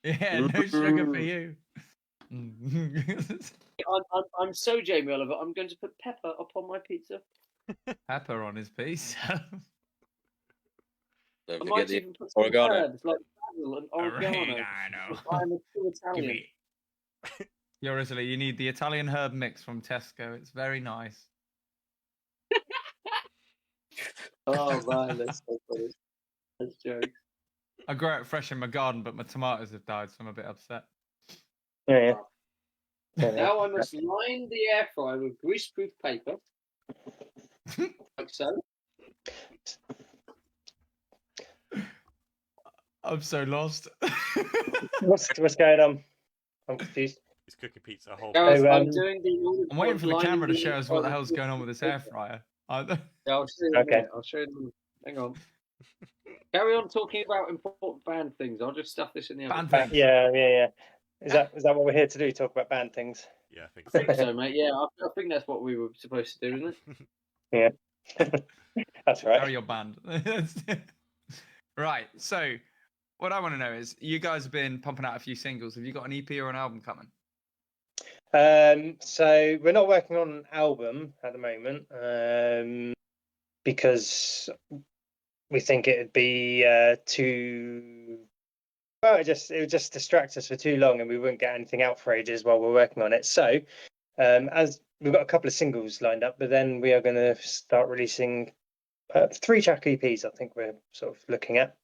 Yeah, no sugar for you. I'm so Jamie Oliver. I'm going to put pepper upon my pizza. Pepper on his piece. Don't I forget might the even put some oregano. herbs like basil and oregano. I'm a true Italian. You're Italy. You need the Italian herb mix from Tesco. It's very nice. Oh man, that's so funny. That's jokes. I grow it fresh in my garden, but my tomatoes have died, so I'm a bit upset. Yeah. Now I must line the air fryer with greaseproof paper, like so. I'm so lost. What's going on? I'm confused. He's cooking pizza a whole. Guys, So, I'm doing the. I'm waiting for the lining camera to the show air us what the fryer hell's with going on with this air fryer. Yeah, I'll show you. Okay. I'll show you. Hang on. Carry on talking about important band things. I'll just stuff this in the oven. Band thing. Yeah. Is that what we're here to do? Talk about band things? Yeah, I think I so. think so, mate. Yeah, I think that's what we were supposed to do, isn't it? Yeah, that's right. Carry your band. Right. So, what I want to know is, you guys have been pumping out a few singles. Have you got an EP or an album coming? So we're not working on an album at the moment because we think it would be too. Well, it would just distract us for too long, and we wouldn't get anything out for ages while we're working on it. So, as we've got a couple of singles lined up, but then we are going to start releasing 3-track EPs. I think we're sort of looking at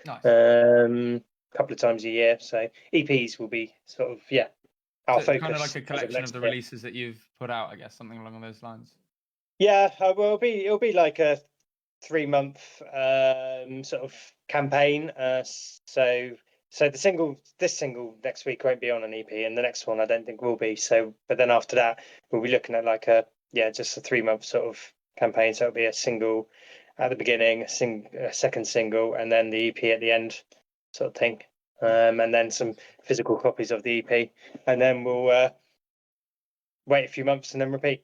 Nice. a couple of times a year. So EPs will be sort of our So focus. kind of like a collection of next the year. releases that you've put out, I guess, something along those lines. Yeah, well, it'll be like a 3-month sort of campaign. So this single next week won't be on an EP, and the next one I don't think will be. So, but then after that, we'll be looking at like just a 3-month sort of campaign. So it'll be a single at the beginning, a second single, and then the EP at the end, sort of thing. And then some physical copies of the EP, and then we'll wait a few months and then repeat.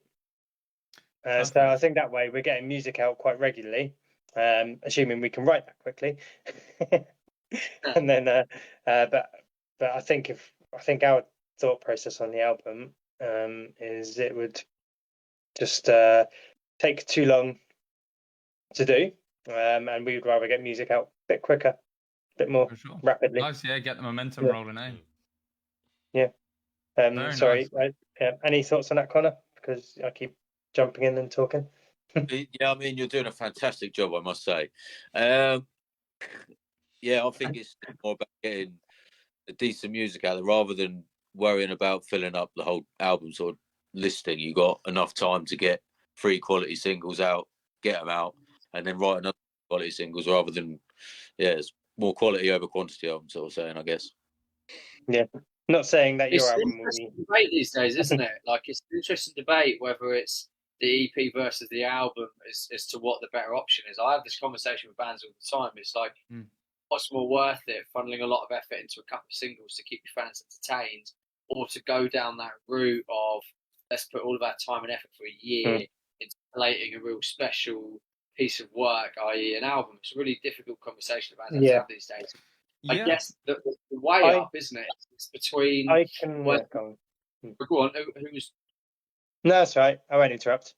So I think that way we're getting music out quite regularly, assuming we can write that quickly. And then, but I think our thought process on the album is it would just take too long to do, and we would rather get music out a bit quicker, a bit more For sure. rapidly. Nice, yeah, get the momentum Yeah. rolling, eh? Yeah. Very Sorry. nice. Any thoughts on that, Connor? Because I keep jumping in and talking. Yeah, I mean, you're doing a fantastic job, I must say. Yeah, I think it's more about getting a decent music out there rather than worrying about filling up the whole album sort of listing. You got enough time to get 3 quality singles out, get them out, and then write another quality singles rather than, it's more quality over quantity. I'm sort of saying, I guess. Yeah. Not saying that your It's an album will be. interesting debate these days, isn't it? Like, it's an interesting debate whether it's the EP versus the album as to what the better option is. I have this conversation with bands all the time. It's like, what's more worth it, funneling a lot of effort into a couple of singles to keep your fans entertained, or to go down that route of let's put all of our time and effort for a year into collating a real special piece of work, i.e. an album. It's a really difficult conversation about that to have these days. Yeah. I guess the way up, isn't it? It's between. I can. Go on. Who's? No, that's right. I won't interrupt.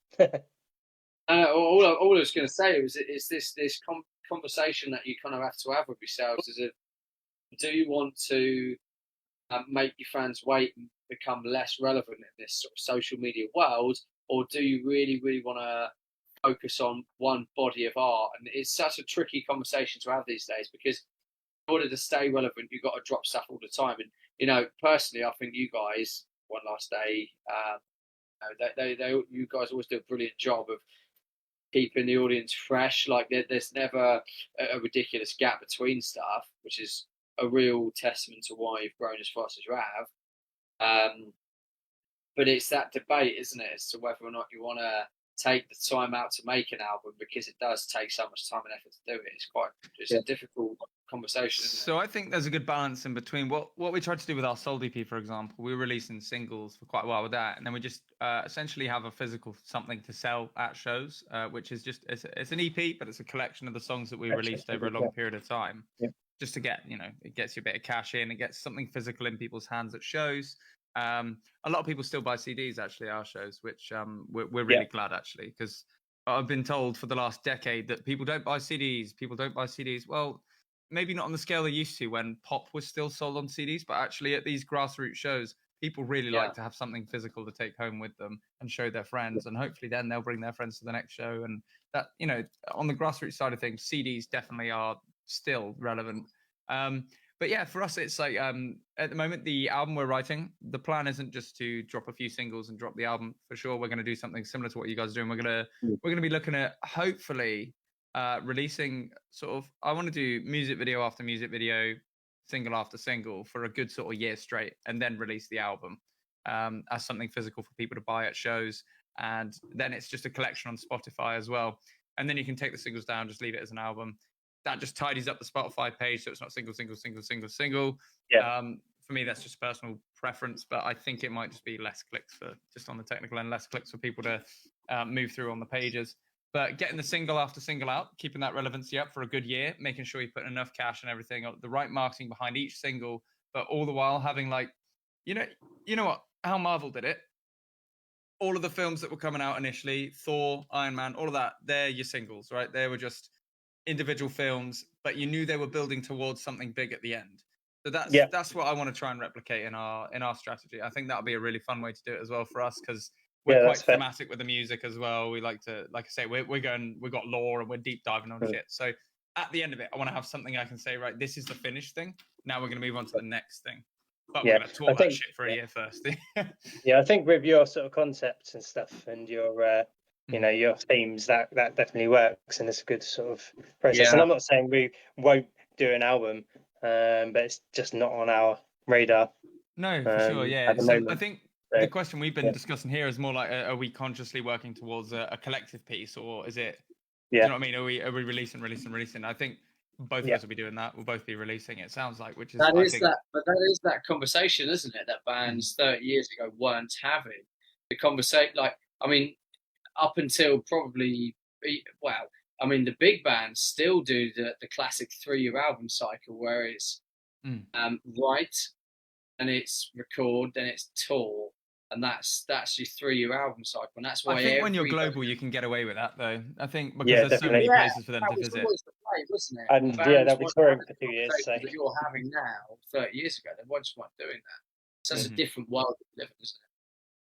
All I was going to say is this conversation that you kind of have to have with yourselves is do you want to make your fans wait and become less relevant in this sort of social media world, or do you really, really want to focus on one body of art? And it's such a tricky conversation to have these days because in order to stay relevant, you've got to drop stuff all the time. And, personally, I think you guys, One Last Day, you guys always do a brilliant job of keeping the audience fresh. Like there's never a ridiculous gap between stuff, which is a real testament to why you've grown as fast as you have. But it's that debate, isn't it, as to whether or not you want to take the time out to make an album, because it does take so much time and effort to do it. It's a difficult conversation, isn't it? So I think there's a good balance in between what we tried to do with our Soul EP, for example. We were releasing singles for quite a while with that, and then we just essentially have a physical something to sell at shows, which is just it's an EP, but it's a collection of the songs that we released over a long period of time. Just to get, it gets you a bit of cash in, it gets something physical in people's hands at shows. A lot of people still buy CDs actually at our shows, which we're really glad actually, because I've been told for the last decade that people don't buy CDs. Well, maybe not on the scale they used to when pop was still sold on CDs, but actually at these grassroots shows, people really like to have something physical to take home with them and show their friends, and hopefully then they'll bring their friends to the next show. And that, on the grassroots side of things, CDs definitely are still relevant. But yeah, for us, it's like at the moment, the album we're writing, the plan isn't just to drop a few singles and drop the album. For sure, we're going to do something similar to what you guys are doing. We're going to be looking at hopefully releasing sort of, I want to do music video after music video, single after single for a good sort of year straight, and then release the album as something physical for people to buy at shows. And then it's just a collection on Spotify as well. And then you can take the singles down, just leave it as an album. That just tidies up the Spotify page, so it's not single. for me, that's just personal preference, but I think it might just be less clicks for just on the technical end, less clicks for people to move through on the pages. But getting the single after single out, keeping that relevancy up for a good year, making sure you put enough cash and everything, the right marketing behind each single, but all the while having like, you know what, how Marvel did it. All of the films that were coming out initially, Thor, Iron Man, all of that, they're your singles, right? They were just individual films, but you knew they were building towards something big at the end. So that's what I want to try and replicate in our strategy. I think that'll be a really fun way to do it as well for us, because we're quite thematic with the music as well. We like to, like I say, we've got lore and we're deep diving on shit. So at the end of it, I want to have something I can say, right, this is the finished thing. Now we're going to move on to the next thing. But we're going to talk that shit for a year first. I think with your sort of concepts and stuff and your your themes, that definitely works, and it's a good sort of process. Yeah. And I'm not saying we won't do an album, but it's just not on our radar. No, for sure. Yeah. So I think the question we've been yeah. discussing here is more like, are we consciously working towards a collective piece, or is it? Yeah. Do you know what I mean? Are we releasing? I think both of us will be doing that. We'll both be releasing. It sounds like, which is but that is that conversation, isn't it? That bands 30 years ago weren't having the conversation. Like, I mean, up until probably, well, I mean, the big bands still do the classic 3-year album cycle, where it's write, and it's record, then it's tour, and that's your 3-year album cycle. And that's why I think when you're global, you can get away with that, though. I think because there's definitely. so many places for them to visit. That was the play, wasn't it? And they'll be touring for 2 years. So that you're having now, 30 years ago, they just weren't doing that. So it's a different world we live in, isn't it?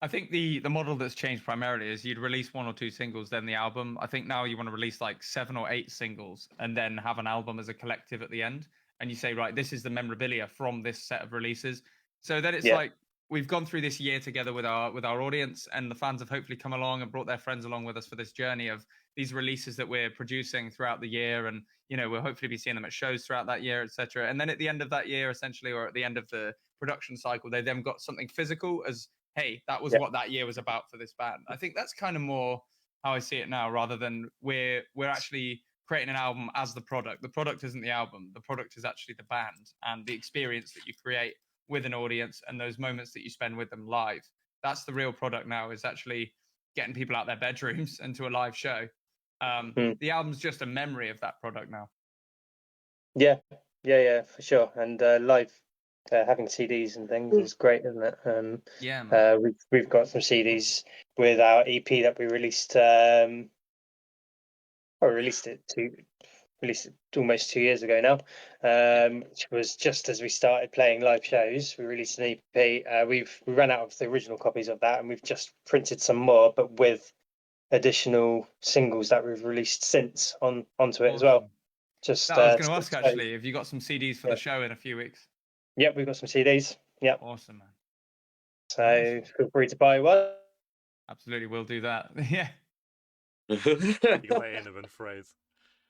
I think the model that's changed primarily is you'd release 1 or 2 singles, then the album. I think now you want to release like 7 or 8 singles and then have an album as a collective at the end. And you say, right, this is the memorabilia from this set of releases. So then it's like, we've gone through this year together with our audience, and the fans have hopefully come along and brought their friends along with us for this journey of these releases that we're producing throughout the year. And, we'll hopefully be seeing them at shows throughout that year, etc. And then at the end of that year, essentially, or at the end of the production cycle, they then got something physical as, hey, that was what that year was about for this band. I think that's kind of more how I see it now, rather than we're actually creating an album as the product. The product isn't the album. The product is actually the band and the experience that you create with an audience and those moments that you spend with them live. That's the real product now, is actually getting people out their bedrooms and to a live show. The album's just a memory of that product now. Yeah, for sure. And live, having CDs and things is great, isn't it? Man. We've got some CDs with our EP that we released. Released it almost 2 years ago now, which was just as we started playing live shows. We released an EP. We ran out of the original copies of that, and we've just printed some more, but with additional singles that we've released since onto it as well. Just I was going to ask, actually, have you got some CDs for the show in a few weeks? Yep, we've got some CDs. Yep. Awesome, man. So feel free to buy one. Absolutely, we'll do that. Yeah. You got that end of a phrase.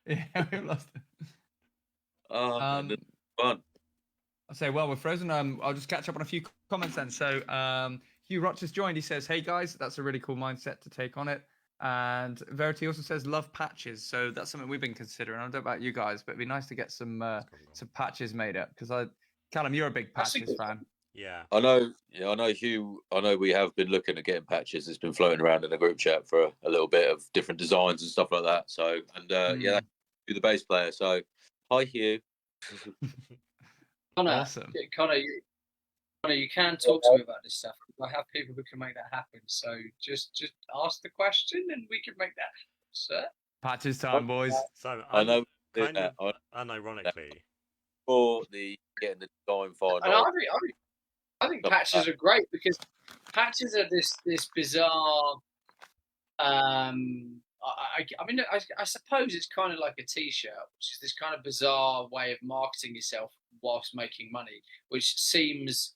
Yeah, we've lost it. Fun. I'll say, well, we're frozen. I'll just catch up on a few comments then. So Hugh Roch has joined. He says, hey, guys, that's a really cool mindset to take on it. And Verity also says, love patches. So that's something we've been considering. I don't know about you guys, but it'd be nice to get some patches made up. Because Callum, you're a big patches fan. Yeah. I know, Hugh. I know we have been looking at getting patches. It's been floating around in the group chat for a little bit of different designs and stuff like that. So, and you're the bass player. So, hi, Hugh. Connor, awesome. Connor, you can talk to me about this stuff. I have people who can make that happen. So just ask the question, and we can make that happen, sir. Patches time, boys. So I know. Unironically, for getting the design fine. I think patches are great, because patches are this bizarre. I mean, I suppose it's kind of like a T-shirt, which is this kind of bizarre way of marketing yourself whilst making money, which seems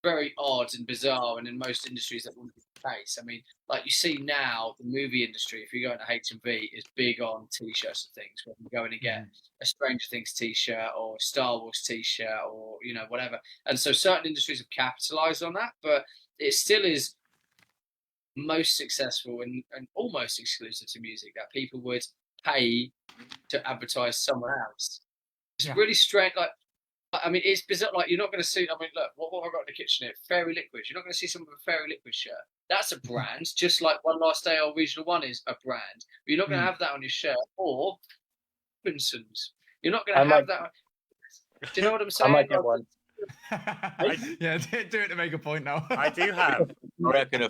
very odd and bizarre, and in most industries that wouldn't be the case. I mean, like you see now, the movie industry, if you go into H&V, is big on T-shirts and things. Where you go in and get a Stranger Things T-shirt or a Star Wars T-shirt or whatever. And so certain industries have capitalized on that, but it still is most successful and almost exclusive to music that people would pay to advertise somewhere else. It's really strange. Like, I mean, it's bizarre. Like, you're not going to see. I mean, look, what have I got in the kitchen here? Fairy Liquids. You're not going to see someone with a Fairy Liquid shirt. That's a brand, just like One Last Day or Regional One is a brand. But you're not going to have that on your shirt. Or Robinsons. You're not going to have that. Do you know what I'm saying? I might get one. Yeah, do it to make a point now. I do have. I reckon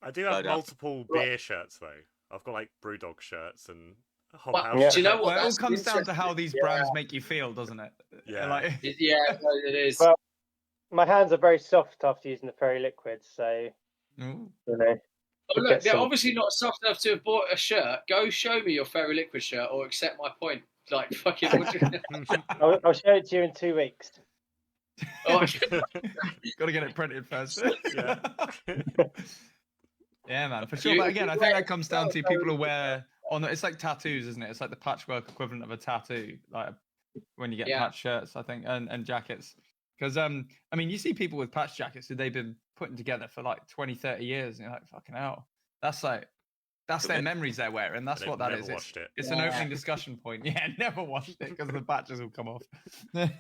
I do have multiple beer shirts though. I've got like Brewdog shirts and Hop House. Yeah. Do you know what? Well, it all That's comes down to how these interesting. brands make you feel, doesn't it? Yeah. Like, Yeah, no, it is. Well, my hands are very soft after using the Fairy Liquid, so ooh. you know. Oh, look, get they're some- obviously not soft enough to have bought a shirt. Go show me your Fairy Liquid shirt or accept my point. Like, fucking. I'll show it to you in 2 weeks. Oh, Got to get it printed first. Yeah. Yeah, man, for sure. But again, I think that comes down to people who wear on. It's like tattoos, isn't it? It's like the patchwork equivalent of a tattoo, like when you get patch shirts, I think, and jackets. Because I mean, you see people with patch jackets who they've been putting together for like 20, 30 years, and you're like, fucking hell, that's their memories they're wearing. That's what that is. It's an opening discussion point. Yeah, never watched it because the patches will come off. doesn't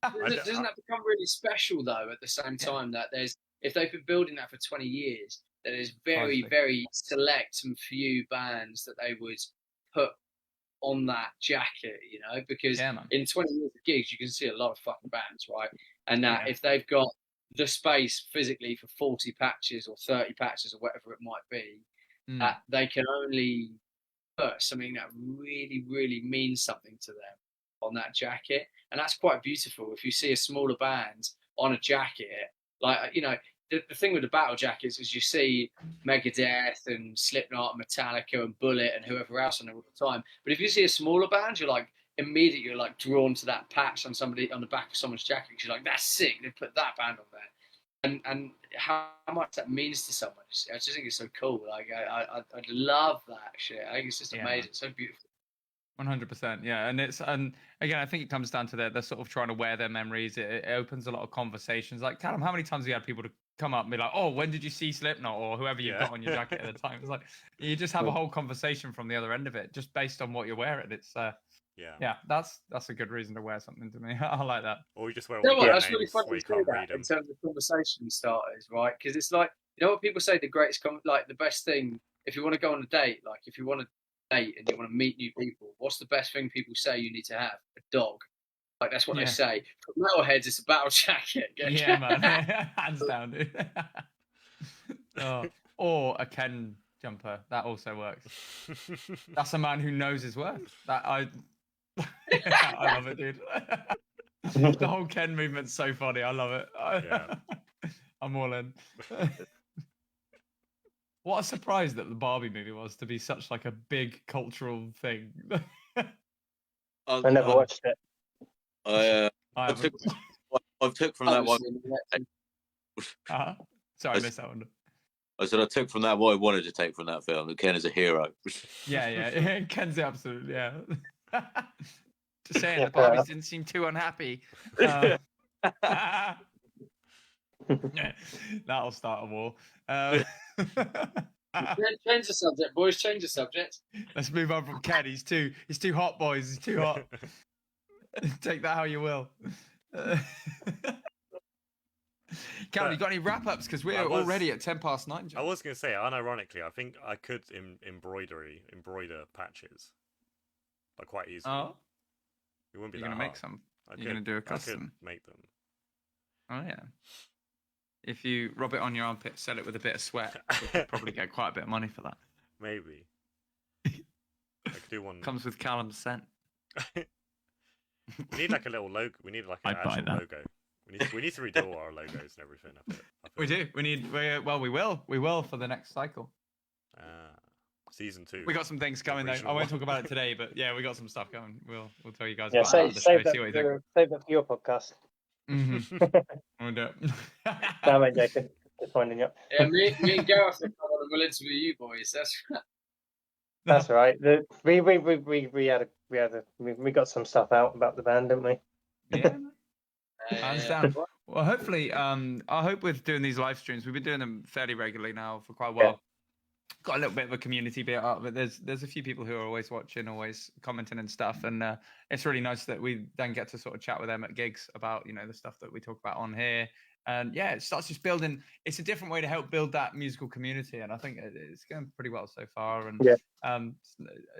that become really special though? At the same time, that if they've been building that for 20 years, that there's very, very select and few bands that they would put on that jacket, you know, because in 20 years of gigs, you can see a lot of fucking bands, right? And that if they've got the space physically for 40 patches or 30 patches or whatever it might be, they can only put something that really, really means something to them on that jacket. And that's quite beautiful. If you see a smaller band on a jacket, like, you know, the thing with the battle jackets is you see Megadeth and Slipknot and Metallica and Bullet and whoever else on there all the time. But if you see a smaller band, you're like immediately drawn to that patch on the back of someone's jacket. Because you're like, that's sick. They put that band on there, and how much that means to someone. I just think it's so cool. Like I'd love that shit. I think it's just amazing. It's so beautiful. 100%, yeah, and again, I think it comes down to they're sort of trying to wear their memories. It opens a lot of conversations. Like, Callum, how many times have you had people to come up and be like, "Oh, when did you see Slipknot?" or whoever you've got on your jacket at the time? It's like you just have a whole conversation from the other end of it, just based on what you're wearing. It's that's a good reason to wear something to me. I like that. Or you just wear. That's really funny to do that in terms of conversation starters, right? Because it's like, you know what people say, the best thing if you want to go on a date, like if you want to date and you want to meet new people, what's the best thing people say you need to have? A dog. Like, that's what they say. For metalheads, it's a battle jacket. Yeah, man. Hands down, dude. Or a Ken jumper. That also works. That's a man who knows his worth. I love it, dude. The whole Ken movement's so funny. I love it. I'm all in. What a surprise that the Barbie movie was to be such like a big cultural thing. I never watched it. I took from that one. Sorry, I missed that one. I said I took from that what I wanted to take from that film. That Ken is a hero. Yeah. Ken's absolutely, Just saying, the Barbies didn't seem too unhappy. That'll start a war. Change the subject, boys. Change the subject. Let's move on from Ken. He's too hot, boys. He's too hot. Take that how you will. Callum, you got any wrap ups? Because we're already at 9:10. I was going to say, unironically, I think I could embroider patches, like quite easily. Oh, it wouldn't be. You're that gonna hard. make some. You're gonna do a custom. I could make them. Oh yeah. If you rub it on your armpit, sell it with a bit of sweat, you could probably get quite a bit of money for that. Maybe. I could do one. Comes with Callum's scent. We need like a little logo. We need like an actual logo. We need to redo all our logos and everything. We do. We will for the next cycle. Season 2. We got some things coming though. I won't talk about it today, but yeah, we got some stuff coming. We'll tell you guys about it. Save that for your podcast. Mm-hmm. We'll do it. No, mate, Jacob. Just finding you. Yeah, me and Gareth are will interview you boys. That's right. We got some stuff out about the band, didn't we? Yeah. Hands down. Well, hopefully, I hope with doing these live streams, we've been doing them fairly regularly now for quite a while. got a little bit of a community bit out of it. There's a few people who are always watching, always commenting and stuff, and it's really nice that we then get to sort of chat with them at gigs about the stuff that we talk about on here. And yeah, it starts just building. It's a different way to help build that musical community, and I think it's going pretty well so far. And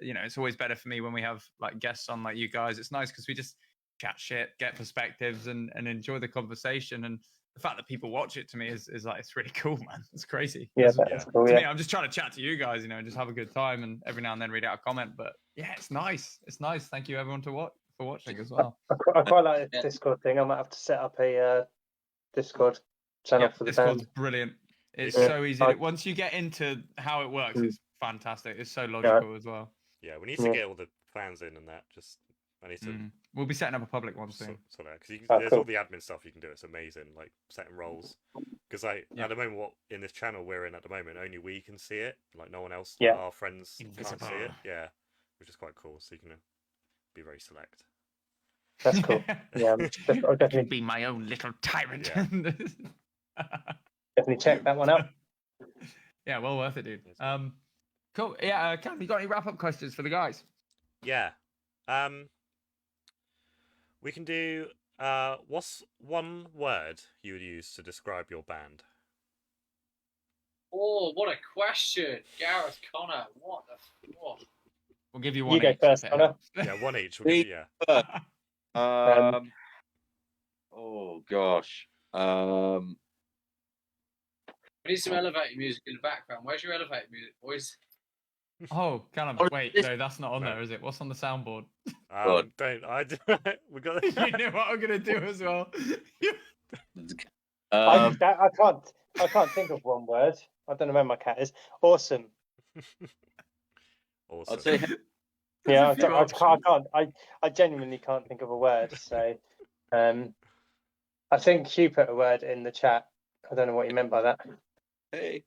it's always better for me when we have like guests on like you guys. It's nice because we just chat shit, get perspectives, and enjoy the conversation. And the fact that people watch it to me is like it's really cool, man. It's crazy. Yeah, that's cool. To Yeah. me, I'm just trying to chat to you guys, and just have a good time, and every now and then read out a comment. But yeah, it's nice. It's nice. Thank you everyone for watching as well. I quite like the Discord thing. I might have to set up a Discord channel for the Discord's band. brilliant. It's Yeah. so easy. Once you get into how it works, it's fantastic. It's so logical as well. Yeah, we need to get all the fans in and that. I need to. We'll be setting up a public one soon. Sort that because Oh, there's cool. all the admin stuff you can do. It's amazing, like setting roles. Because at the moment, what in this channel we're in at the moment, only we can see it. Like no one else, Yeah. our friends can't Invisible. see it. Yeah, which is quite cool. So you can be very select. That's cool. Yeah, I'll definitely be my own little tyrant. Yeah. definitely check that one out. Yeah, well worth it, dude. Cool. Yeah, Cam, you got any wrap up questions for the guys? Yeah. We can do. What's one word you would use to describe your band? Oh, what a question, Gareth Connor. What the what? We'll give you one. You go each, first, if it Connor. helps. Yeah, one each. We'll give you, Oh gosh. We need some elevator music in the background. Where's your elevator music, boys? Oh, Callum, wait, no, that's not on there, is it? What's on the soundboard? God. We got. You know what I'm gonna do as well. I can't think of one word. I don't know where my cat is. Awesome. Awesome. I'd say Yeah, There's a few I options. can't. I genuinely can't think of a word. So, I think Hugh put a word in the chat. I don't know what you meant by that. hey.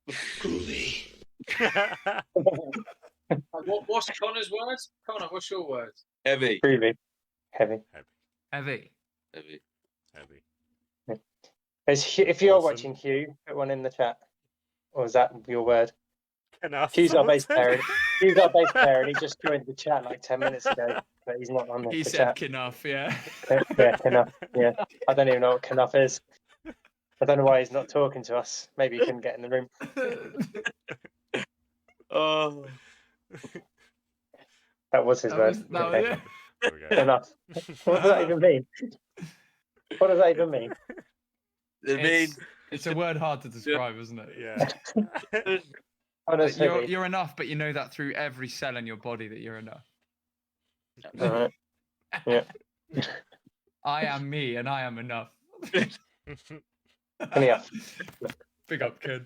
What's Connor's words? Connor, what's your words? Heavy. Groovy, heavy. Heavy. Heavy. Heavy. If you're Awesome. watching Hugh, put one in the chat. Or is that your word? Enough. Hugh's our bass player. Hugh's our bass player, and he just joined the chat like 10 minutes ago, but he's not on He the said chat. enough, yeah. Yeah, Knuff. Yeah, I don't even know what Knuff is. I don't know why he's not talking to us. Maybe he couldn't get in the room. Oh. That was his word. That was Okay. it. There we go. Enough. What does that even mean? What does that even mean? It means It's a word hard to describe, isn't it? Yeah. Oh, no, it's heavy. You're enough, but you know that through every cell in your body that you're enough. All right. Yeah. I am me, and I am enough. Yeah. Big up, kid.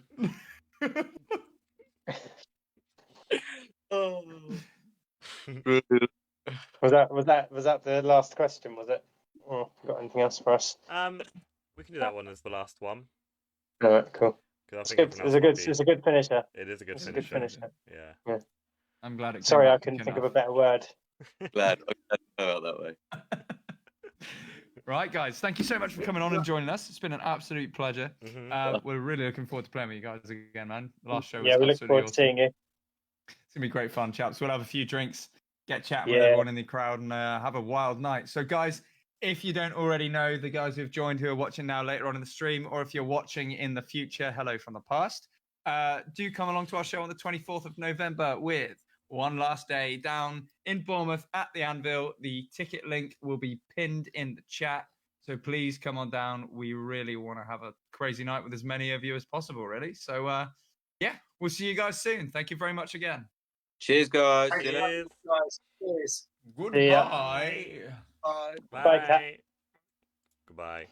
oh. Was that the last question? Was it? Oh, got anything else for us? We can do that one as the last one. All right, cool. 'Cause I It's think good. everyone It's else a good. might be- It's a good finisher. It is a good It's a good finisher. finisher. Yeah. I'm glad it came Sorry, out I quick couldn't think of enough. a better word. Glad I know out that way. Right, guys, thank you so much for coming on and joining us. It's been an absolute pleasure. Mhm. We're really looking forward to playing with you guys again, man. The last show was Yeah, we look absolutely forward to awesome. seeing you. It's gonna be great fun, chaps. We'll have a few drinks, get chatting Yeah. with everyone in the crowd, and have a wild night. So, guys, if you don't already know the guys who've joined, who are watching now later on in the stream, or if you're watching in the future, hello from the past. Do come along to our show on the 24th of November with One Last Day down in Bournemouth at the Anvil. The ticket link will be pinned in the chat. So please come on down. We really want to have a crazy night with as many of you as possible, really. So, yeah, we'll see you guys soon. Thank you very much again. Cheers, guys. Thank See you you, later. guys. Cheers. Goodbye. Bye. Bye, Kat. Goodbye.